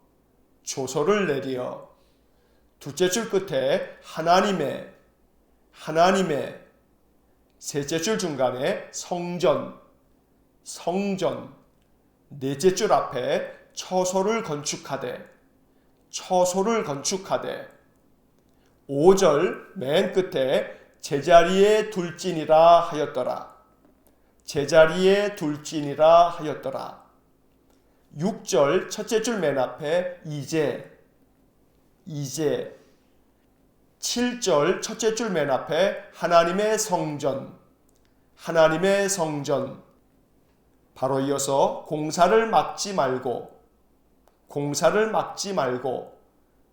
둘째 줄 끝에 하나님의 셋째 줄 중간에 성전 넷째 줄 앞에 처소를 건축하되 5절 맨 끝에 제자리에 둘지니라 하였더라 6절 첫째 줄 맨 앞에 이제 7절 첫째 줄 맨 앞에 하나님의 성전 바로 이어서 공사를 막지 말고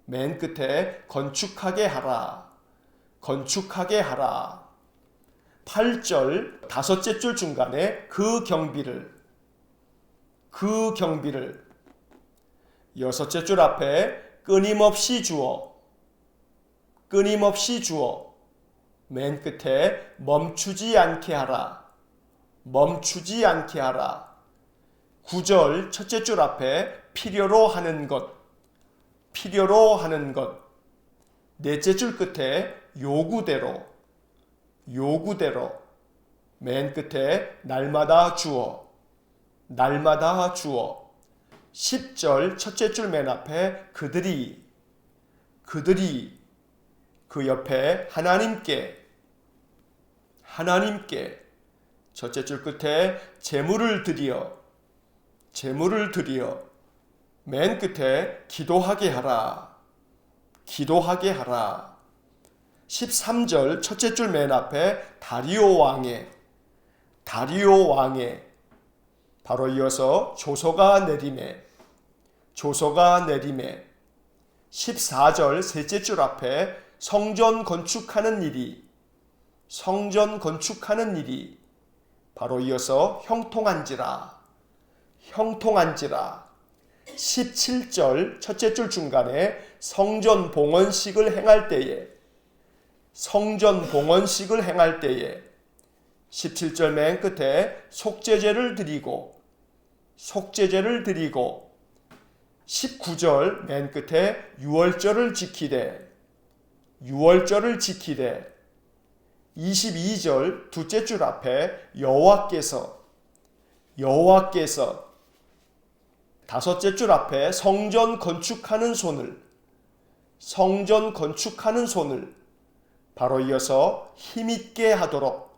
맨 끝에 건축하게 하라 8절 다섯째 줄 중간에 그 경비를 여섯째 줄 앞에 끊임없이 주어 맨 끝에 멈추지 않게 하라 9절 첫째 줄 앞에 필요로 하는 것 넷째 줄 끝에 요구대로 맨 끝에 날마다 주어 10절 첫째 줄 맨 앞에 그들이 그 옆에 하나님께 첫째 줄 끝에 제물을 드리어 맨 끝에 기도하게 하라 13절 첫째 줄 맨 앞에 다리오 왕의 바로 이어서 조서가 내림에 14절 셋째 줄 앞에 성전 건축하는 일이 바로 이어서 형통한지라 17절 첫째 줄 중간에 성전 봉헌식을 행할 때에 17절 맨 끝에 속죄제를 드리고 19절 맨 끝에 유월절을 지키되 22절 둘째 줄 앞에 여호와께서 다섯째 줄 앞에 성전 건축하는 손을 바로 이어서 힘있게 하도록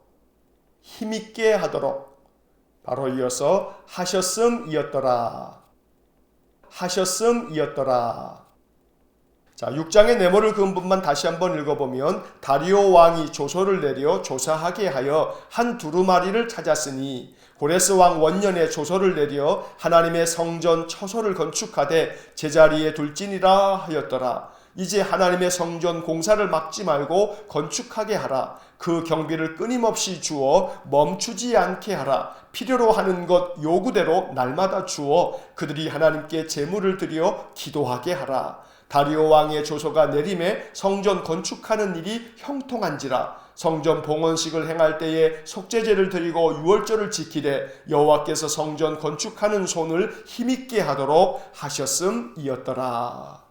바로 이어서 하셨음이었더라. 자, 6장의 네모를 그은 부분만 다시 한번 읽어보면 다리오 왕이 조서를 내려 조사하게 하여 한 두루마리를 찾았으니 고레스 왕 원년에 조서를 내려 하나님의 성전 처소를 건축하되 제자리에 둘지니라 하였더라. 이제 하나님의 성전 공사를 막지 말고 건축하게 하라. 그 경비를 끊임없이 주어 멈추지 않게 하라. 필요로 하는 것 요구대로 날마다 주어 그들이 하나님께 제물을 드려 기도하게 하라. 다리오 왕의 조서가 내림에 성전 건축하는 일이 형통한지라. 성전 봉헌식을 행할 때에 속죄제를 드리고 유월절을 지키되 여호와께서 성전 건축하는 손을 힘있게 하도록 하셨음이었더라.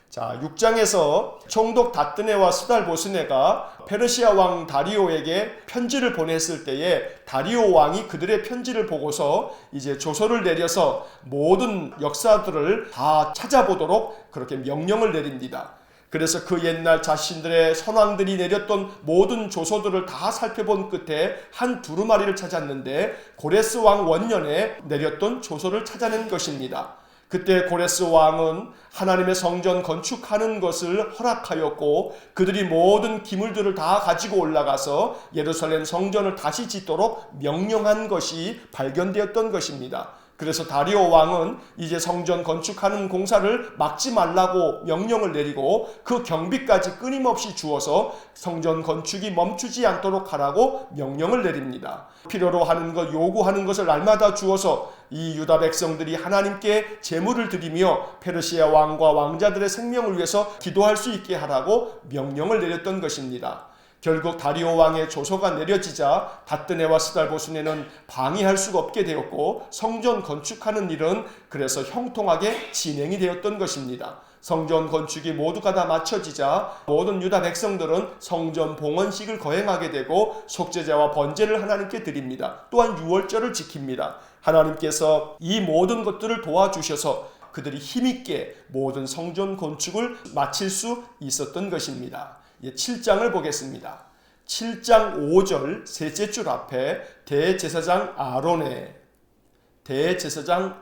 자, 6장에서 총독 다뜨네와 스달보스네가 페르시아 왕 다리오에게 편지를 보냈을 때에 다리오 왕이 그들의 편지를 보고서 이제 조서를 내려서 모든 역사들을 다 찾아보도록 그렇게 명령을 내립니다. 그래서 그 옛날 자신들의 선왕들이 내렸던 모든 조서들을 다 살펴본 끝에 한 두루마리를 찾았는데 고레스 왕 원년에 내렸던 조서를 찾아낸 것입니다. 그때 고레스 왕은 하나님의 성전 건축하는 것을 허락하였고 그들이 모든 기물들을 다 가지고 올라가서 예루살렘 성전을 다시 짓도록 명령한 것이 발견되었던 것입니다. 그래서 다리오 왕은 이제 성전 건축하는 공사를 막지 말라고 명령을 내리고 그 경비까지 끊임없이 주어서 성전 건축이 멈추지 않도록 하라고 명령을 내립니다. 필요로 하는 것, 요구하는 것을 날마다 주어서 이 유다 백성들이 하나님께 제물을 드리며 페르시아 왕과 왕자들의 생명을 위해서 기도할 수 있게 하라고 명령을 내렸던 것입니다. 결국 다리오 왕의 조서가 내려지자 다뜨네와 스달보스네는 방해할 수가 없게 되었고 성전 건축하는 일은 그래서 형통하게 진행이 되었던 것입니다. 성전 건축이 모두가 다 마쳐지자 모든 유다 백성들은 성전 봉헌식을 거행하게 되고 속죄제와 번제를 하나님께 드립니다. 또한 유월절을 지킵니다. 하나님께서 이 모든 것들을 도와주셔서 그들이 힘있게 모든 성전 건축을 마칠 수 있었던 것입니다. 7장을 보겠습니다. 7장 5절 셋째 줄 앞에 대제사장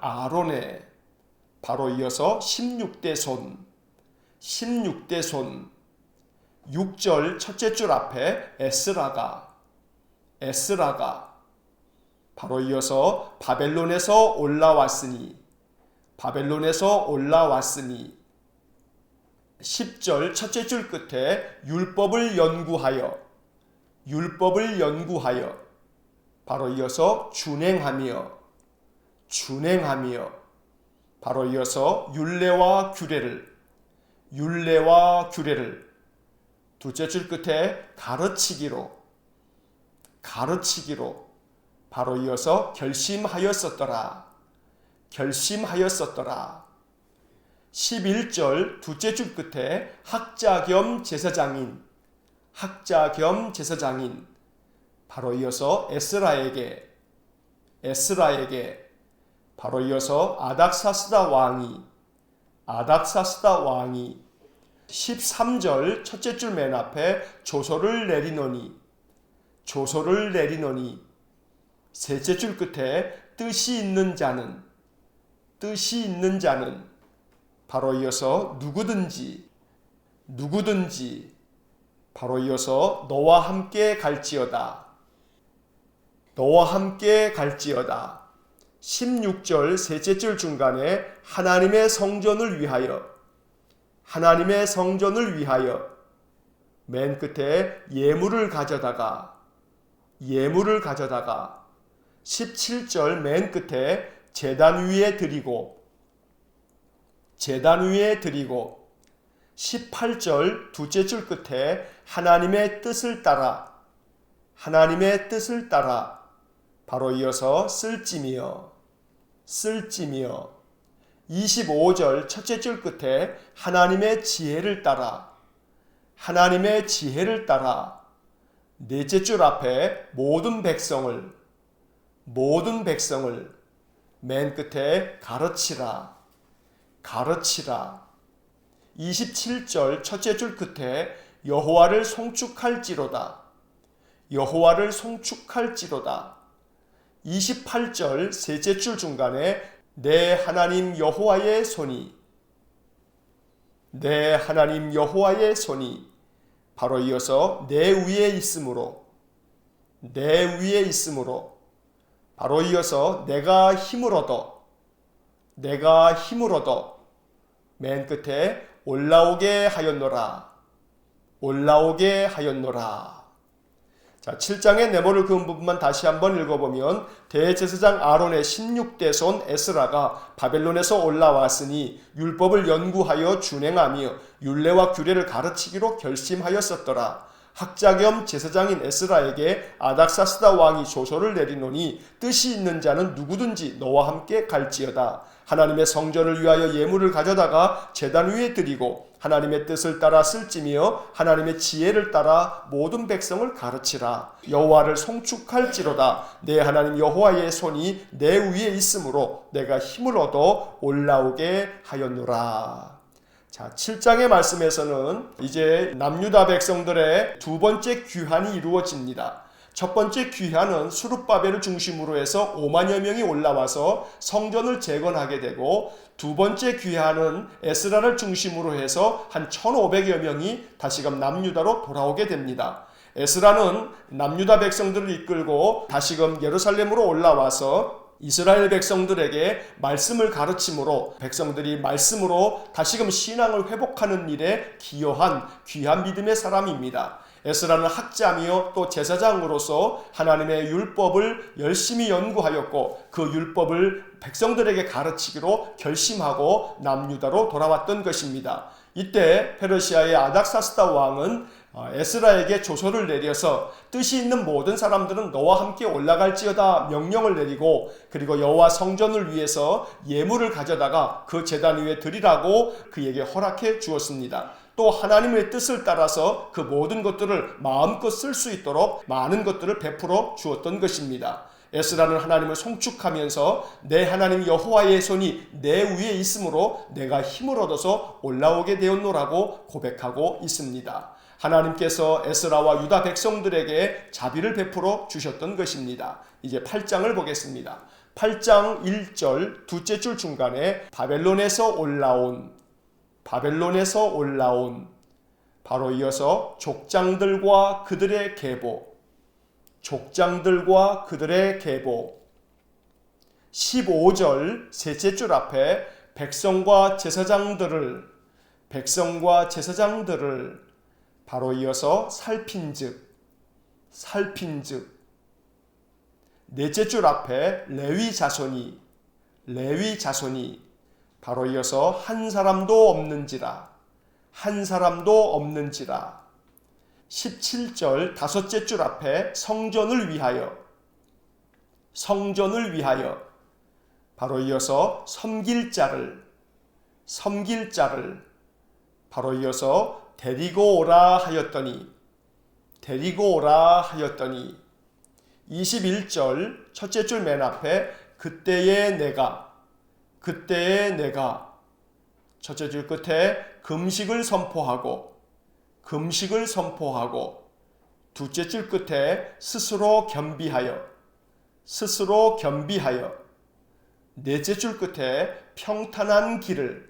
아론의 바로 이어서 16대 손 6절 첫째 줄 앞에 에스라가 바로 이어서 바벨론에서 올라왔으니 10절 첫째 줄 끝에 율법을 연구하여 바로 이어서 준행하며 바로 이어서 율례와 규례를 둘째 줄 끝에 가르치기로 바로 이어서 결심하였었더라 11절 둘째 줄 끝에 학자 겸 제사장인 바로 이어서 에스라에게 바로 이어서 아닥사스다 왕이 13절 첫째 줄 맨 앞에 조서를 내리노니 셋째 줄 끝에 뜻이 있는 자는 바로 이어서 누구든지 바로 이어서 너와 함께 갈지어다 16절 셋째 줄 중간에 하나님의 성전을 위하여 맨 끝에 예물을 가져다가 17절 맨 끝에 제단 위에 드리고 18절 둘째 줄 끝에 하나님의 뜻을 따라 바로 이어서 쓸지며 25절 첫째 줄 끝에 하나님의 지혜를 따라 넷째 줄 앞에 모든 백성을 맨 끝에 가르치라 27절 첫째 줄 끝에 여호와를 송축할지로다 28절 셋째 줄 중간에 내 하나님 여호와의 손이 바로 이어서 내 위에 있으므로 바로 이어서 내가 힘을 얻어 맨 끝에 올라오게 하였노라 자, 7장의 네모를 그은 부분만 다시 한번 읽어보면 대제사장 아론의 16대 손 에스라가 바벨론에서 올라왔으니 율법을 연구하여 준행하며 율례와 규례를 가르치기로 결심하였었더라. 학자 겸 제사장인 에스라에게 아닥사스다 왕이 조서를 내리노니 뜻이 있는 자는 누구든지 너와 함께 갈지어다. 하나님의 성전을 위하여 예물을 가져다가 제단 위에 드리고 하나님의 뜻을 따라 쓸지며 하나님의 지혜를 따라 모든 백성을 가르치라. 여호와를 송축할지로다. 내 하나님 여호와의 손이 내 위에 있으므로 내가 힘을 얻어 올라오게 하였노라. 자, 자, 7장의 말씀에서는 이제 남유다 백성들의 두 번째 귀환이 이루어집니다. 첫 번째 귀환은 스룹바벨을 중심으로 해서 5만여 명이 올라와서 성전을 재건하게 되고, 두 번째 귀환은 에스라를 중심으로 해서 한 1,500여 명이 다시금 남유다로 돌아오게 됩니다. 에스라는 남유다 백성들을 이끌고 다시금 예루살렘으로 올라와서 이스라엘 백성들에게 말씀을 가르침으로 백성들이 말씀으로 다시금 신앙을 회복하는 일에 기여한 귀한 믿음의 사람입니다. 에스라는 학자며 또 제사장으로서 하나님의 율법을 열심히 연구하였고, 그 율법을 백성들에게 가르치기로 결심하고 남유다로 돌아왔던 것입니다. 이때 페르시아의 아닥사스다 왕은 에스라에게 조서를 내려서 뜻이 있는 모든 사람들은 너와 함께 올라갈지어다 명령을 내리고, 그리고 여호와 성전을 위해서 예물을 가져다가 그 제단 위에 드리라고 그에게 허락해 주었습니다. 또 하나님의 뜻을 따라서 그 모든 것들을 마음껏 쓸 수 있도록 많은 것들을 베풀어 주었던 것입니다. 에스라는 하나님을 송축하면서 내 하나님 여호와의 손이 내 위에 있으므로 내가 힘을 얻어서 올라오게 되었노라고 고백하고 있습니다. 하나님께서 에스라와 유다 백성들에게 자비를 베풀어 주셨던 것입니다. 이제 8장을 보겠습니다. 8장 1절 두째 줄 중간에 바벨론에서 올라온 바로 이어서 족장들과 그들의 계보 15절 셋째 줄 앞에 백성과 제사장들을 바로 이어서 살핀즉 넷째 줄 앞에 레위 자손이 바로 이어서 한 사람도 없는지라 17절 다섯째 줄 앞에 성전을 위하여 바로 이어서 섬길 자를 바로 이어서 데리고 오라 하였더니 21절 첫째 줄 맨 앞에 그때에 내가 첫째 줄 끝에 금식을 선포하고 두째 줄 끝에 스스로 겸비하여 넷째 줄 끝에 평탄한 길을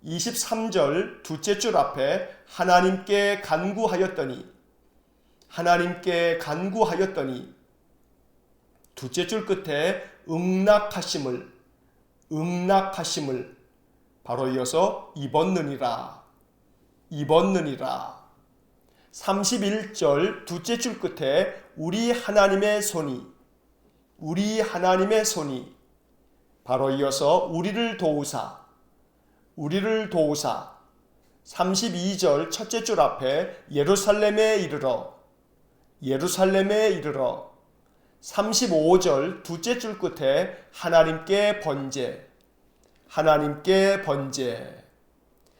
23절 두째 줄 앞에 하나님께 간구하였더니 두째 줄 끝에 응낙하심을 바로 이어서 입었느니라 31절 두째 줄 끝에 우리 하나님의 손이 바로 이어서 우리를 도우사 32절 첫째 줄 앞에 예루살렘에 이르러 35절 두째 줄 끝에 하나님께 번제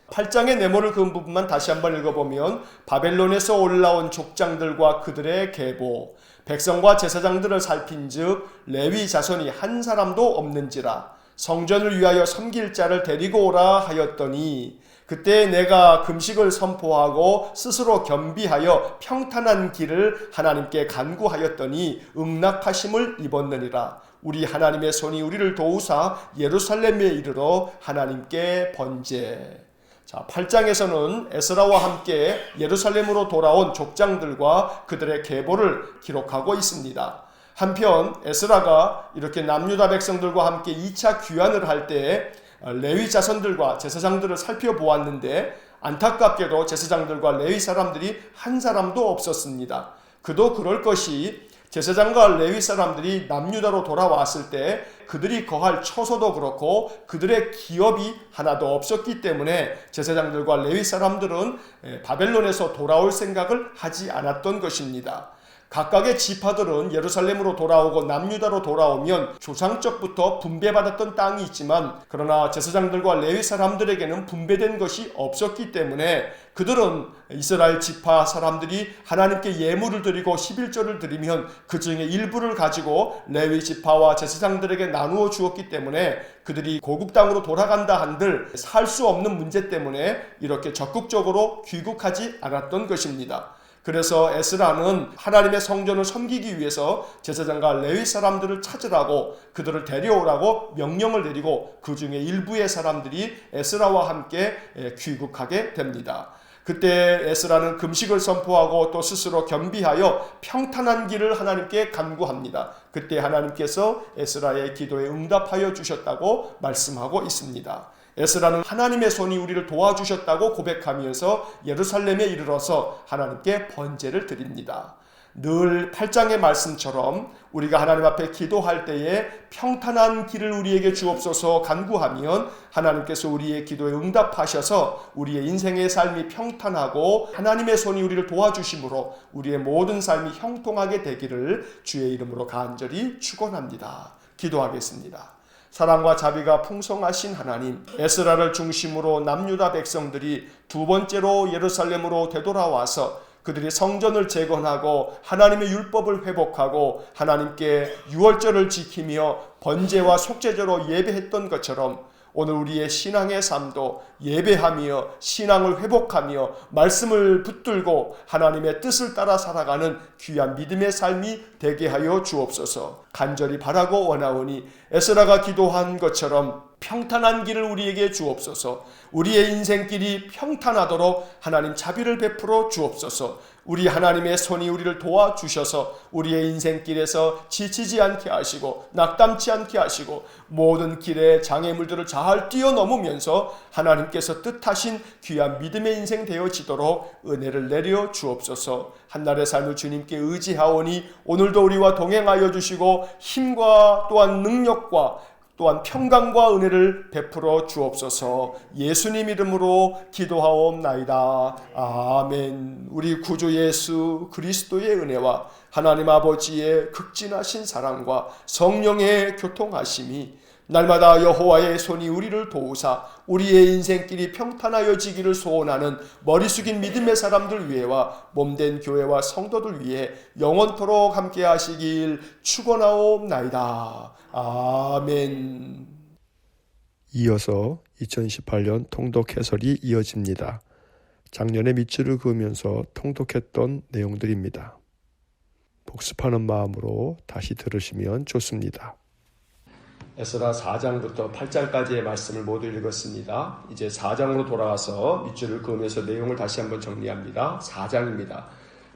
8장의 네모를 그은 부분만 다시 한번 읽어보면 바벨론에서 올라온 족장들과 그들의 계보 백성과 제사장들을 살핀즉 레위 자손이 한 사람도 없는지라 성전을 위하여 섬길 자를 데리고 오라 하였더니 그때 내가 금식을 선포하고 스스로 겸비하여 평탄한 길을 하나님께 간구하였더니 응낙하심을 입었느니라. 우리 하나님의 손이 우리를 도우사 예루살렘에 이르러 하나님께 번제. 자, 8장에서는 에스라와 함께 예루살렘으로 돌아온 족장들과 그들의 계보를 기록하고 있습니다. 한편 에스라가 이렇게 남유다 백성들과 함께 2차 귀환을 할 때 레위 자손들과 제사장들을 살펴보았는데 안타깝게도 제사장들과 레위 사람들이 한 사람도 없었습니다. 그도 그럴 것이 제사장과 레위 사람들이 남유다로 돌아왔을 때 그들이 거할 처소도 그렇고 그들의 기업이 하나도 없었기 때문에 제사장들과 레위 사람들은 바벨론에서 돌아올 생각을 하지 않았던 것입니다. 각각의 지파들은 예루살렘으로 돌아오고 남유다로 돌아오면 조상적부터 분배받았던 땅이 있지만 그러나 제사장들과 레위 사람들에게는 분배된 것이 없었기 때문에 그들은 이스라엘 지파 사람들이 하나님께 예물을 드리고 11조를 드리면 그 중에 일부를 가지고 레위 지파와 제사장들에게 나누어 주었기 때문에 그들이 고국 땅으로 돌아간다 한들 살 수 없는 문제 때문에 이렇게 적극적으로 귀국하지 않았던 것입니다. 그래서 에스라는 하나님의 성전을 섬기기 위해서 제사장과 레위 사람들을 찾으라고 그들을 데려오라고 명령을 내리고 그 중에 일부의 사람들이 에스라와 함께 귀국하게 됩니다. 그때 에스라는 금식을 선포하고 또 스스로 겸비하여 평탄한 길을 하나님께 간구합니다. 그때 하나님께서 에스라의 기도에 응답하여 주셨다고 말씀하고 있습니다. 에스라는 하나님의 손이 우리를 도와주셨다고 고백하면서 예루살렘에 이르러서 하나님께 번제를 드립니다. 늘 8장의 말씀처럼 우리가 하나님 앞에 기도할 때에 평탄한 길을 우리에게 주옵소서 간구하면 하나님께서 우리의 기도에 응답하셔서 우리의 인생의 삶이 평탄하고 하나님의 손이 우리를 도와주심으로 우리의 모든 삶이 형통하게 되기를 주의 이름으로 간절히 축원합니다. 기도하겠습니다. 사랑과 자비가 풍성하신 하나님, 에스라를 중심으로 남유다 백성들이 두 번째로 예루살렘으로 되돌아와서 그들이 성전을 재건하고 하나님의 율법을 회복하고 하나님께 유월절을 지키며 번제와 속죄제로 예배했던 것처럼 오늘 우리의 신앙의 삶도 예배하며 신앙을 회복하며 말씀을 붙들고 하나님의 뜻을 따라 살아가는 귀한 믿음의 삶이 되게 하여 주옵소서. 간절히 바라고 원하오니 에스라가 기도한 것처럼 평탄한 길을 우리에게 주옵소서. 우리의 인생길이 평탄하도록 하나님 자비를 베풀어 주옵소서. 우리 하나님의 손이 우리를 도와주셔서 우리의 인생길에서 지치지 않게 하시고 낙담치 않게 하시고 모든 길에 장애물들을 잘 뛰어넘으면서 하나님께서 뜻하신 귀한 믿음의 인생 되어지도록 은혜를 내려 주옵소서. 한날의 삶을 주님께 의지하오니 오늘도 우리와 동행하여 주시고 힘과 또한 능력과 또한 평강과 은혜를 베풀어 주옵소서. 예수님 이름으로 기도하옵나이다. 아멘. 우리 구주 예수 그리스도의 은혜와 하나님 아버지의 극진하신 사랑과 성령의 교통하심이 날마다 여호와의 손이 우리를 도우사 우리의 인생길이 평탄하여지기를 소원하는 머리 숙인 믿음의 사람들 위해와 몸된 교회와 성도들 위해 영원토록 함께 하시길 축원하옵나이다. 아멘. 이어서 2018년 통독 해설이 이어집니다. 작년에 밑줄을 그으면서 통독했던 내용들입니다. 복습하는 마음으로 다시 들으시면 좋습니다. 에스라 4장부터 8장까지의 말씀을 모두 읽었습니다. 이제 4장으로 돌아와서 밑줄을 그으면서 내용을 다시 한번 정리합니다. 4장입니다.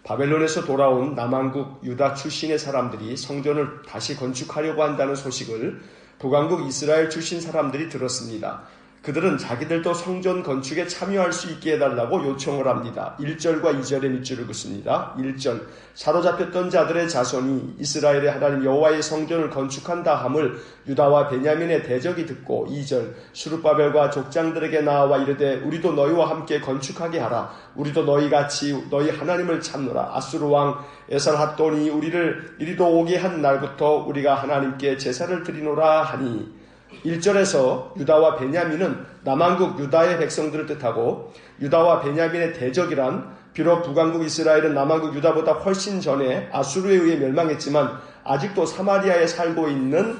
바벨론에서 돌아온 남왕국 유다 출신의 사람들이 성전을 다시 건축하려고 한다는 소식을 북왕국 이스라엘 출신 사람들이 들었습니다. 그들은 자기들도 성전 건축에 참여할 수 있게 해달라고 요청을 합니다. 1절과 2절의 밑줄을 긋습니다. 1절, 사로잡혔던 자들의 자손이 이스라엘의 하나님 여호와의 성전을 건축한다 함을 유다와 베냐민의 대적이 듣고 2절, 스룹바벨과 족장들에게 나와 이르되 우리도 너희와 함께 건축하게 하라. 우리도 너희같이 너희 하나님을 찾노라. 아수르 왕 에살핫돈이 우리를 이리도 오게 한 날부터 우리가 하나님께 제사를 드리노라 하니 1절에서 유다와 베냐민은 남왕국 유다의 백성들을 뜻하고 유다와 베냐민의 대적이란 비록 북왕국 이스라엘은 남왕국 유다보다 훨씬 전에 아수르에 의해 멸망했지만 아직도 사마리아에 살고 있는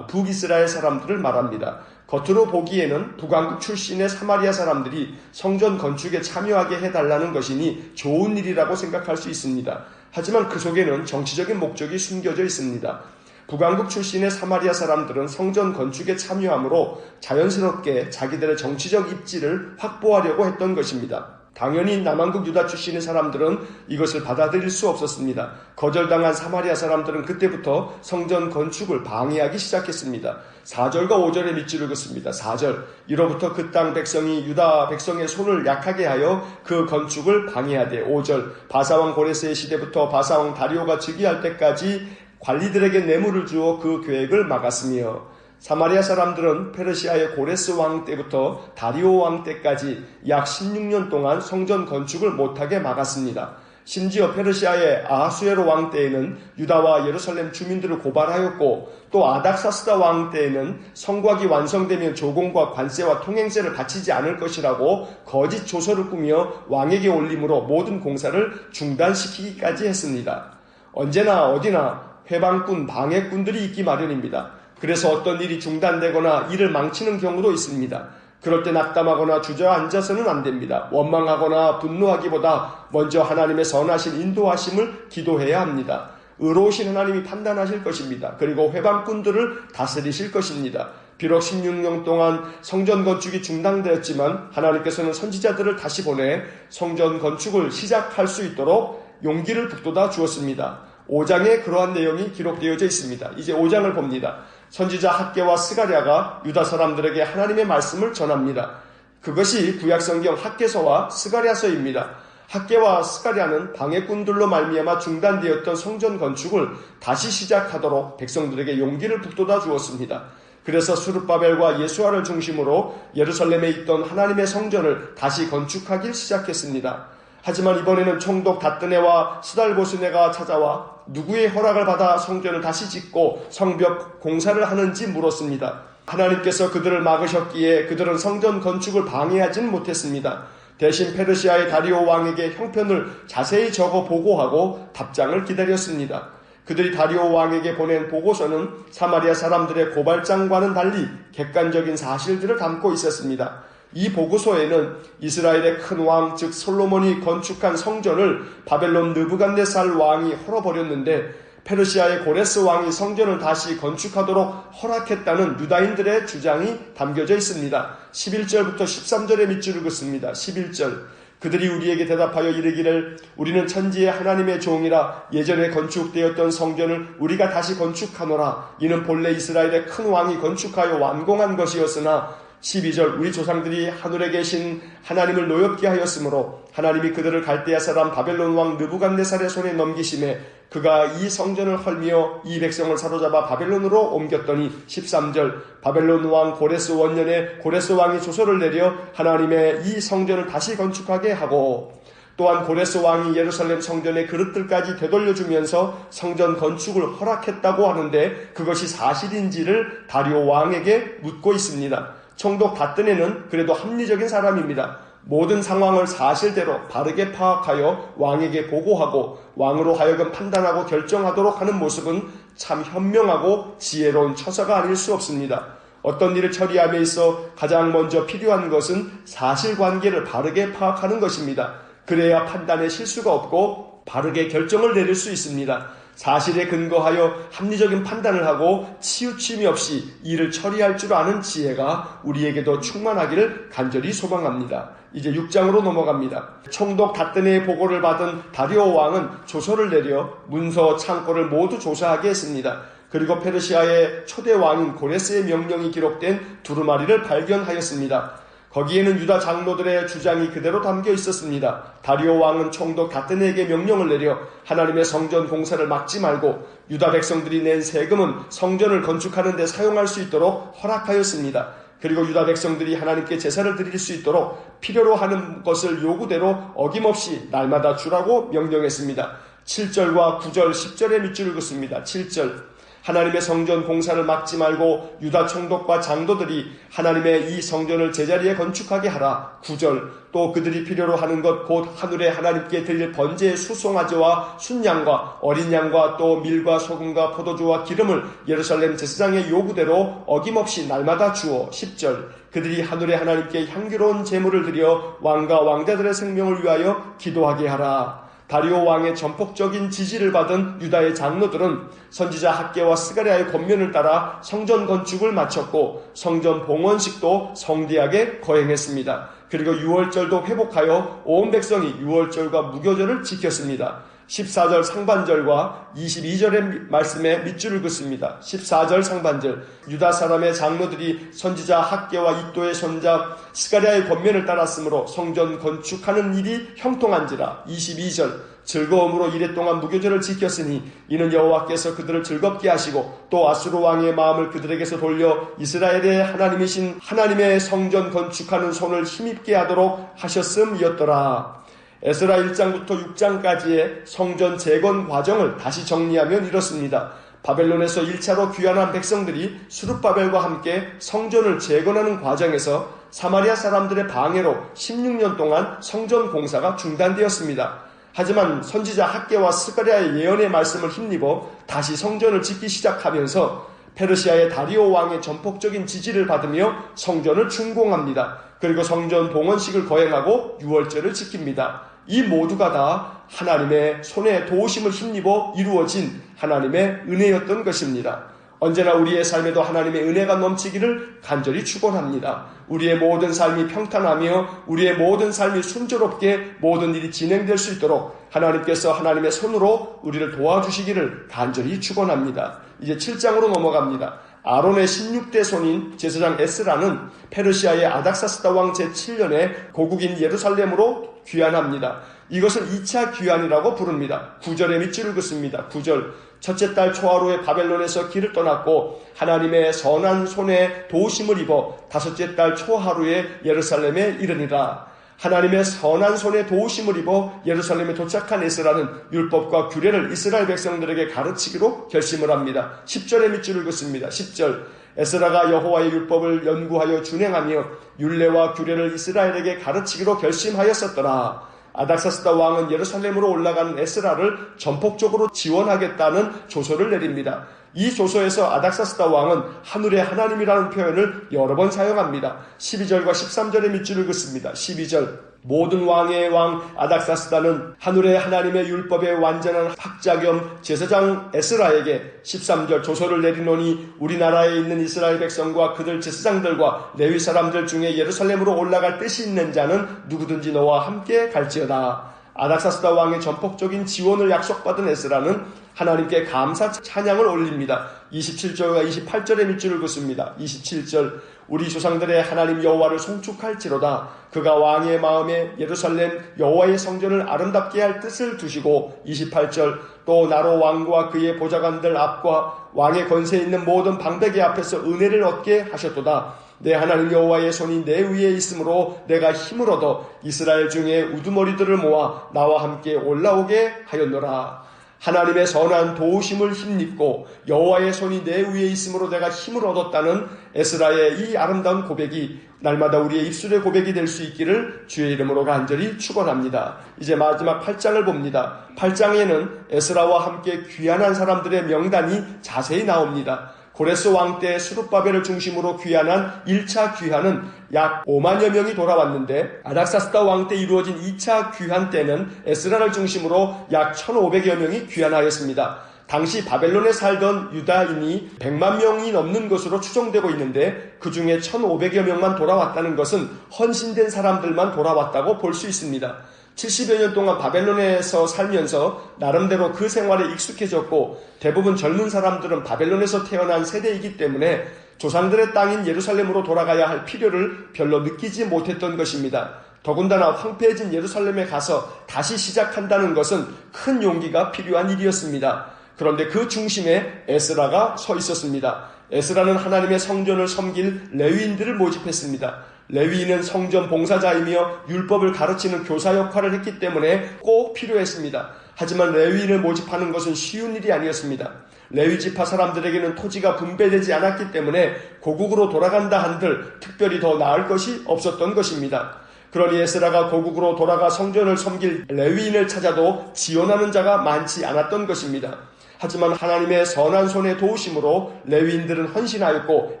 북이스라엘 사람들을 말합니다. 겉으로 보기에는 북왕국 출신의 사마리아 사람들이 성전 건축에 참여하게 해달라는 것이니 좋은 일이라고 생각할 수 있습니다. 하지만 그 속에는 정치적인 목적이 숨겨져 있습니다. 북왕국 출신의 사마리아 사람들은 성전 건축에 참여함으로 자연스럽게 자기들의 정치적 입지를 확보하려고 했던 것입니다. 당연히 남왕국 유다 출신의 사람들은 이것을 받아들일 수 없었습니다. 거절당한 사마리아 사람들은 그때부터 성전 건축을 방해하기 시작했습니다. 4절과 5절의 밑줄을 긋습니다. 4절, 이로부터 그 땅 백성이 유다 백성의 손을 약하게 하여 그 건축을 방해하되 5절, 바사왕 고레스의 시대부터 바사왕 다리오가 즉위할 때까지 관리들에게 뇌물을 주어 그 계획을 막았으며 사마리아 사람들은 페르시아의 고레스 왕 때부터 다리오 왕 때까지 약 16년 동안 성전 건축을 못하게 막았습니다. 심지어 페르시아의 아하수에로 왕 때에는 유다와 예루살렘 주민들을 고발하였고, 또 아닥사스다 왕 때에는 성곽이 완성되면 조공과 관세와 통행세를 바치지 않을 것이라고 거짓 조서를 꾸며 왕에게 올림으로 모든 공사를 중단시키기까지 했습니다. 언제나 어디나 회방꾼, 방해꾼들이 있기 마련입니다. 그래서 어떤 일이 중단되거나 일을 망치는 경우도 있습니다. 그럴 때 낙담하거나 주저앉아서는 안 됩니다. 원망하거나 분노하기보다 먼저 하나님의 선하신 인도하심을 기도해야 합니다. 의로우신 하나님이 판단하실 것입니다. 그리고 회방꾼들을 다스리실 것입니다. 비록 16년 동안 성전 건축이 중단되었지만 하나님께서는 선지자들을 다시 보내 성전 건축을 시작할 수 있도록 용기를 북돋아 주었습니다. 5장에 그러한 내용이 기록되어져 있습니다. 이제 5장을 봅니다. 선지자 학개와 스가랴가 유다 사람들에게 하나님의 말씀을 전합니다. 그것이 구약성경 학개서와 스가랴서입니다. 학개와 스가랴는 방해꾼들로 말미암아 중단되었던 성전 건축을 다시 시작하도록 백성들에게 용기를 북돋아 주었습니다. 그래서 수르바벨과 예수아를 중심으로 예루살렘에 있던 하나님의 성전을 다시 건축하기 시작했습니다. 하지만 이번에는 총독 다뜨네와 스달보스네가 찾아와 누구의 허락을 받아 성전을 다시 짓고 성벽 공사를 하는지 물었습니다. 하나님께서 그들을 막으셨기에 그들은 성전 건축을 방해하진 못했습니다. 대신 페르시아의 다리오 왕에게 형편을 자세히 적어 보고하고 답장을 기다렸습니다. 그들이 다리오 왕에게 보낸 보고서는 사마리아 사람들의 고발장과는 달리 객관적인 사실들을 담고 있었습니다. 이 보고서에는 이스라엘의 큰 왕, 즉 솔로몬이 건축한 성전을 바벨론 느부갓네살 왕이 헐어버렸는데 페르시아의 고레스 왕이 성전을 다시 건축하도록 허락했다는 유다인들의 주장이 담겨져 있습니다. 11절부터 13절의 밑줄을 긋습니다. 11절, 그들이 우리에게 대답하여 이르기를 우리는 천지의 하나님의 종이라 예전에 건축되었던 성전을 우리가 다시 건축하노라. 이는 본래 이스라엘의 큰 왕이 건축하여 완공한 것이었으나 12절, 우리 조상들이 하늘에 계신 하나님을 노엽게 하였으므로 하나님이 그들을 갈대아 사람 바벨론 왕 느부갓네살의 손에 넘기심에 그가 이 성전을 헐며 이 백성을 사로잡아 바벨론으로 옮겼더니 13절, 바벨론 왕 고레스 원년에 고레스 왕이 조서를 내려 하나님의 이 성전을 다시 건축하게 하고, 또한 고레스 왕이 예루살렘 성전의 그릇들까지 되돌려주면서 성전 건축을 허락했다고 하는데 그것이 사실인지를 다리오 왕에게 묻고 있습니다. 총독 다뜨네는 그래도 합리적인 사람입니다. 모든 상황을 사실대로 바르게 파악하여 왕에게 보고하고 왕으로 하여금 판단하고 결정하도록 하는 모습은 참 현명하고 지혜로운 처사가 아닐 수 없습니다. 어떤 일을 처리함에 있어 가장 먼저 필요한 것은 사실관계를 바르게 파악하는 것입니다. 그래야 판단에 실수가 없고 바르게 결정을 내릴 수 있습니다. 사실에 근거하여 합리적인 판단을 하고 치우침이 없이 일을 처리할 줄 아는 지혜가 우리에게도 충만하기를 간절히 소망합니다. 이제 6장으로 넘어갑니다. 총독 다뜨네의 보고를 받은 다리오 왕은 조서를 내려 문서 창고를 모두 조사하게 했습니다. 그리고 페르시아의 초대 왕인 고레스의 명령이 기록된 두루마리를 발견하였습니다. 거기에는 유다 장로들의 주장이 그대로 담겨 있었습니다. 다리오 왕은 총독 다뜨네에게 명령을 내려 하나님의 성전 공사를 막지 말고 유다 백성들이 낸 세금은 성전을 건축하는 데 사용할 수 있도록 허락하였습니다. 그리고 유다 백성들이 하나님께 제사를 드릴 수 있도록 필요로 하는 것을 요구대로 어김없이 날마다 주라고 명령했습니다. 7절과 9절, 10절의 밑줄을 긋습니다. 7절, 하나님의 성전 공사를 막지 말고 유다 총독과 장로들이 하나님의 이 성전을 제자리에 건축하게 하라. 9절, 또 그들이 필요로 하는 것 곧 하늘에 하나님께 드릴 번제의 수송아지와 순양과 어린 양과 또 밀과 소금과 포도주와 기름을 예루살렘 제사장의 요구대로 어김없이 날마다 주어. 10절, 그들이 하늘에 하나님께 향기로운 제물을 드려 왕과 왕자들의 생명을 위하여 기도하게 하라. 다리오 왕의 전폭적인 지지를 받은 유다의 장로들은 선지자 학개와 스가랴의 권면을 따라 성전 건축을 마쳤고 성전 봉헌식도 성대하게 거행했습니다. 그리고 유월절도 회복하여 온 백성이 유월절과 무교절을 지켰습니다. 14절 상반절과 22절의 말씀에 밑줄을 긋습니다. 14절 상반절, 유다 사람의 장로들이 선지자 학개와 이도의 손자 스가랴의 권면을 따랐으므로 성전 건축하는 일이 형통한지라. 22절, 즐거움으로 이랫동안 무교절을 지켰으니 이는 여호와께서 그들을 즐겁게 하시고 또 아수르 왕의 마음을 그들에게서 돌려 이스라엘의 하나님이신 하나님의 성전 건축하는 손을 힘있게 하도록 하셨음이었더라. 에스라 1장부터 6장까지의 성전 재건 과정을 다시 정리하면 이렇습니다. 바벨론에서 1차로 귀환한 백성들이 수룹바벨과 함께 성전을 재건하는 과정에서 사마리아 사람들의 방해로 16년 동안 성전 공사가 중단되었습니다. 하지만 선지자 학개와 스가랴의 예언의 말씀을 힘입어 다시 성전을 짓기 시작하면서 페르시아의 다리오 왕의 전폭적인 지지를 받으며 성전을 준공합니다. 그리고 성전 봉헌식을 거행하고 유월절을 지킵니다. 이 모두가 다 하나님의 손에 도우심을 힘입어 이루어진 하나님의 은혜였던 것입니다. 언제나 우리의 삶에도 하나님의 은혜가 넘치기를 간절히 축원합니다. 우리의 모든 삶이 평탄하며 우리의 모든 삶이 순조롭게 모든 일이 진행될 수 있도록 하나님께서 하나님의 손으로 우리를 도와주시기를 간절히 축원합니다. 이제 7장으로 넘어갑니다. 아론의 16대 손인 제사장 에스라는 페르시아의 아닥사스다 왕 제7년에 고국인 예루살렘으로 귀환합니다. 이것을 2차 귀환이라고 부릅니다. 9절에 밑줄을 긋습니다. 9절 첫째 달 초하루에 바벨론에서 길을 떠났고 하나님의 선한 손에 도우심을 입어 다섯째 달 초하루에 예루살렘에 이르니라. 하나님의 선한 손에 도우심을 입어 예루살렘에 도착한 에스라는 율법과 규례를 이스라엘 백성들에게 가르치기로 결심을 합니다. 10절에 밑줄을 긋습니다. 10절 에스라가 여호와의 율법을 연구하여 준행하며 율례와 규례를 이스라엘에게 가르치기로 결심하였었더라. 아닥사스다 왕은 예루살렘으로 올라간 에스라를 전폭적으로 지원하겠다는 조서를 내립니다. 이 조서에서 아닥사스다 왕은 하늘의 하나님이라는 표현을 여러 번 사용합니다. 12절과 13절의 밑줄을 긋습니다. 12절 모든 왕의 왕 아닥사스다는 하늘의 하나님의 율법의 완전한 학자 겸 제사장 에스라에게 13절 조서를 내리노니 우리나라에 있는 이스라엘 백성과 그들 제사장들과 레위 사람들 중에 예루살렘으로 올라갈 뜻이 있는 자는 누구든지 너와 함께 갈지어다. 아닥사스다 왕의 전폭적인 지원을 약속받은 에스라는 하나님께 감사 찬양을 올립니다. 27절과 28절의 밑줄을 긋습니다. 27절 우리 조상들의 하나님 여호와를 송축할지로다. 그가 왕의 마음에 예루살렘 여호와의 성전을 아름답게 할 뜻을 두시고 28절 또 나로 왕과 그의 보좌관들 앞과 왕의 권세 있는 모든 방백의 앞에서 은혜를 얻게 하셨도다. 내 하나님 여호와의 손이 내 위에 있으므로 내가 힘을 얻어 이스라엘 중에 우두머리들을 모아 나와 함께 올라오게 하였노라. 하나님의 선한 도우심을 힘입고 여호와의 손이 내 위에 있으므로 내가 힘을 얻었다는 에스라의 이 아름다운 고백이 날마다 우리의 입술의 고백이 될 수 있기를 주의 이름으로 간절히 축원합니다. 이제 마지막 8장을 봅니다. 8장에는 에스라와 함께 귀환한 사람들의 명단이 자세히 나옵니다. 고레스 왕 때 수룹바벨을 중심으로 귀환한 1차 귀환은 약 5만여 명이 돌아왔는데 아닥사스다 왕 때 이루어진 2차 귀환 때는 에스라를 중심으로 약 1,500여 명이 귀환하였습니다. 당시 바벨론에 살던 유다인이 100만 명이 넘는 것으로 추정되고 있는데 그 중에 1,500여 명만 돌아왔다는 것은 헌신된 사람들만 돌아왔다고 볼 수 있습니다. 70여 년 동안 바벨론에서 살면서 나름대로 그 생활에 익숙해졌고 대부분 젊은 사람들은 바벨론에서 태어난 세대이기 때문에 조상들의 땅인 예루살렘으로 돌아가야 할 필요를 별로 느끼지 못했던 것입니다. 더군다나 황폐해진 예루살렘에 가서 다시 시작한다는 것은 큰 용기가 필요한 일이었습니다. 그런데 그 중심에 에스라가 서 있었습니다. 에스라는 하나님의 성전을 섬길 레위인들을 모집했습니다. 레위인은 성전 봉사자이며 율법을 가르치는 교사 역할을 했기 때문에 꼭 필요했습니다. 하지만 레위인을 모집하는 것은 쉬운 일이 아니었습니다. 레위 지파 사람들에게는 토지가 분배되지 않았기 때문에 고국으로 돌아간다 한들 특별히 더 나을 것이 없었던 것입니다. 그러니 에스라가 고국으로 돌아가 성전을 섬길 레위인을 찾아도 지원하는 자가 많지 않았던 것입니다. 하지만 하나님의 선한 손의 도우심으로 레위인들은 헌신하였고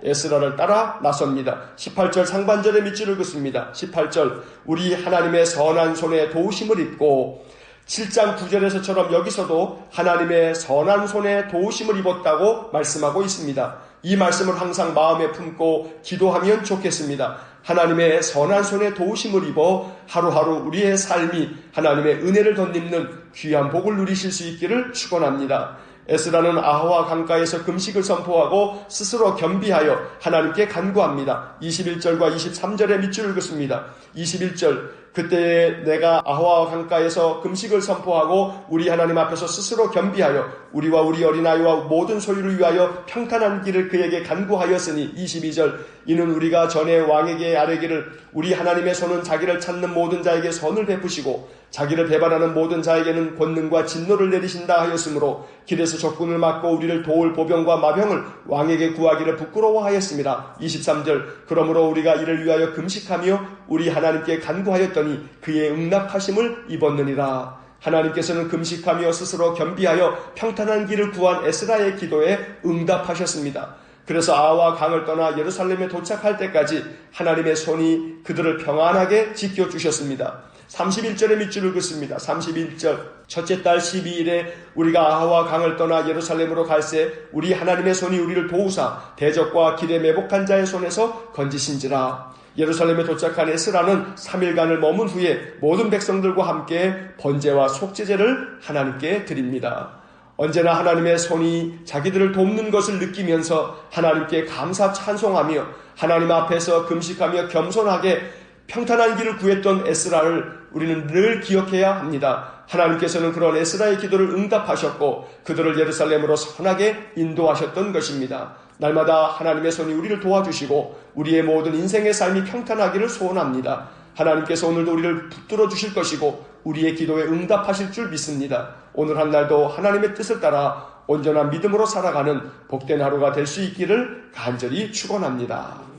에스라를 따라 나섭니다. 18절 상반절의 밑줄을 긋습니다. 18절 우리 하나님의 선한 손의 도우심을 입고 7장 9절에서처럼 여기서도 하나님의 선한 손의 도우심을 입었다고 말씀하고 있습니다. 이 말씀을 항상 마음에 품고 기도하면 좋겠습니다. 하나님의 선한 손에 도우심을 입어 하루하루 우리의 삶이 하나님의 은혜를 덧입는 귀한 복을 누리실 수 있기를 축원합니다. 에스라는 아하와 강가에서 금식을 선포하고 스스로 겸비하여 하나님께 간구합니다. 21절과 23절의 밑줄을 긋습니다. 21절 그때 내가 아하와 강가에서 금식을 선포하고 우리 하나님 앞에서 스스로 겸비하여 우리와 우리 어린아이와 모든 소유를 위하여 평탄한 길을 그에게 간구하였으니 22절 이는 우리가 전에 왕에게 아뢰기를 우리 하나님의 손은 자기를 찾는 모든 자에게 선을 베푸시고 자기를 배반하는 모든 자에게는 권능과 진노를 내리신다 하였으므로 길에서 적군을 막고 우리를 도울 보병과 마병을 왕에게 구하기를 부끄러워하였습니다. 23절 그러므로 우리가 이를 위하여 금식하며 우리 하나님께 간구하였더니 그의 응답하심을 입었느니라. 하나님께서는 금식하며 스스로 겸비하여 평탄한 길을 구한 에스라의 기도에 응답하셨습니다. 그래서 아와 강을 떠나 예루살렘에 도착할 때까지 하나님의 손이 그들을 평안하게 지켜주셨습니다. 31절의 밑줄을 긋습니다. 31절 첫째 달 12일에 우리가 아하와 강을 떠나 예루살렘으로 갈새 우리 하나님의 손이 우리를 도우사 대적과 길에 매복한 자의 손에서 건지신지라. 예루살렘에 도착한 에스라는 3일간을 머문 후에 모든 백성들과 함께 번제와 속죄제를 하나님께 드립니다. 언제나 하나님의 손이 자기들을 돕는 것을 느끼면서 하나님께 감사 찬송하며 하나님 앞에서 금식하며 겸손하게 평탄한 길을 구했던 에스라를 우리는 늘 기억해야 합니다. 하나님께서는 그런 에스라의 기도를 응답하셨고 그들을 예루살렘으로 선하게 인도하셨던 것입니다. 날마다 하나님의 손이 우리를 도와주시고 우리의 모든 인생의 삶이 평탄하기를 소원합니다. 하나님께서 오늘도 우리를 붙들어 주실 것이고 우리의 기도에 응답하실 줄 믿습니다. 오늘 한 날도 하나님의 뜻을 따라 온전한 믿음으로 살아가는 복된 하루가 될 수 있기를 간절히 축원합니다.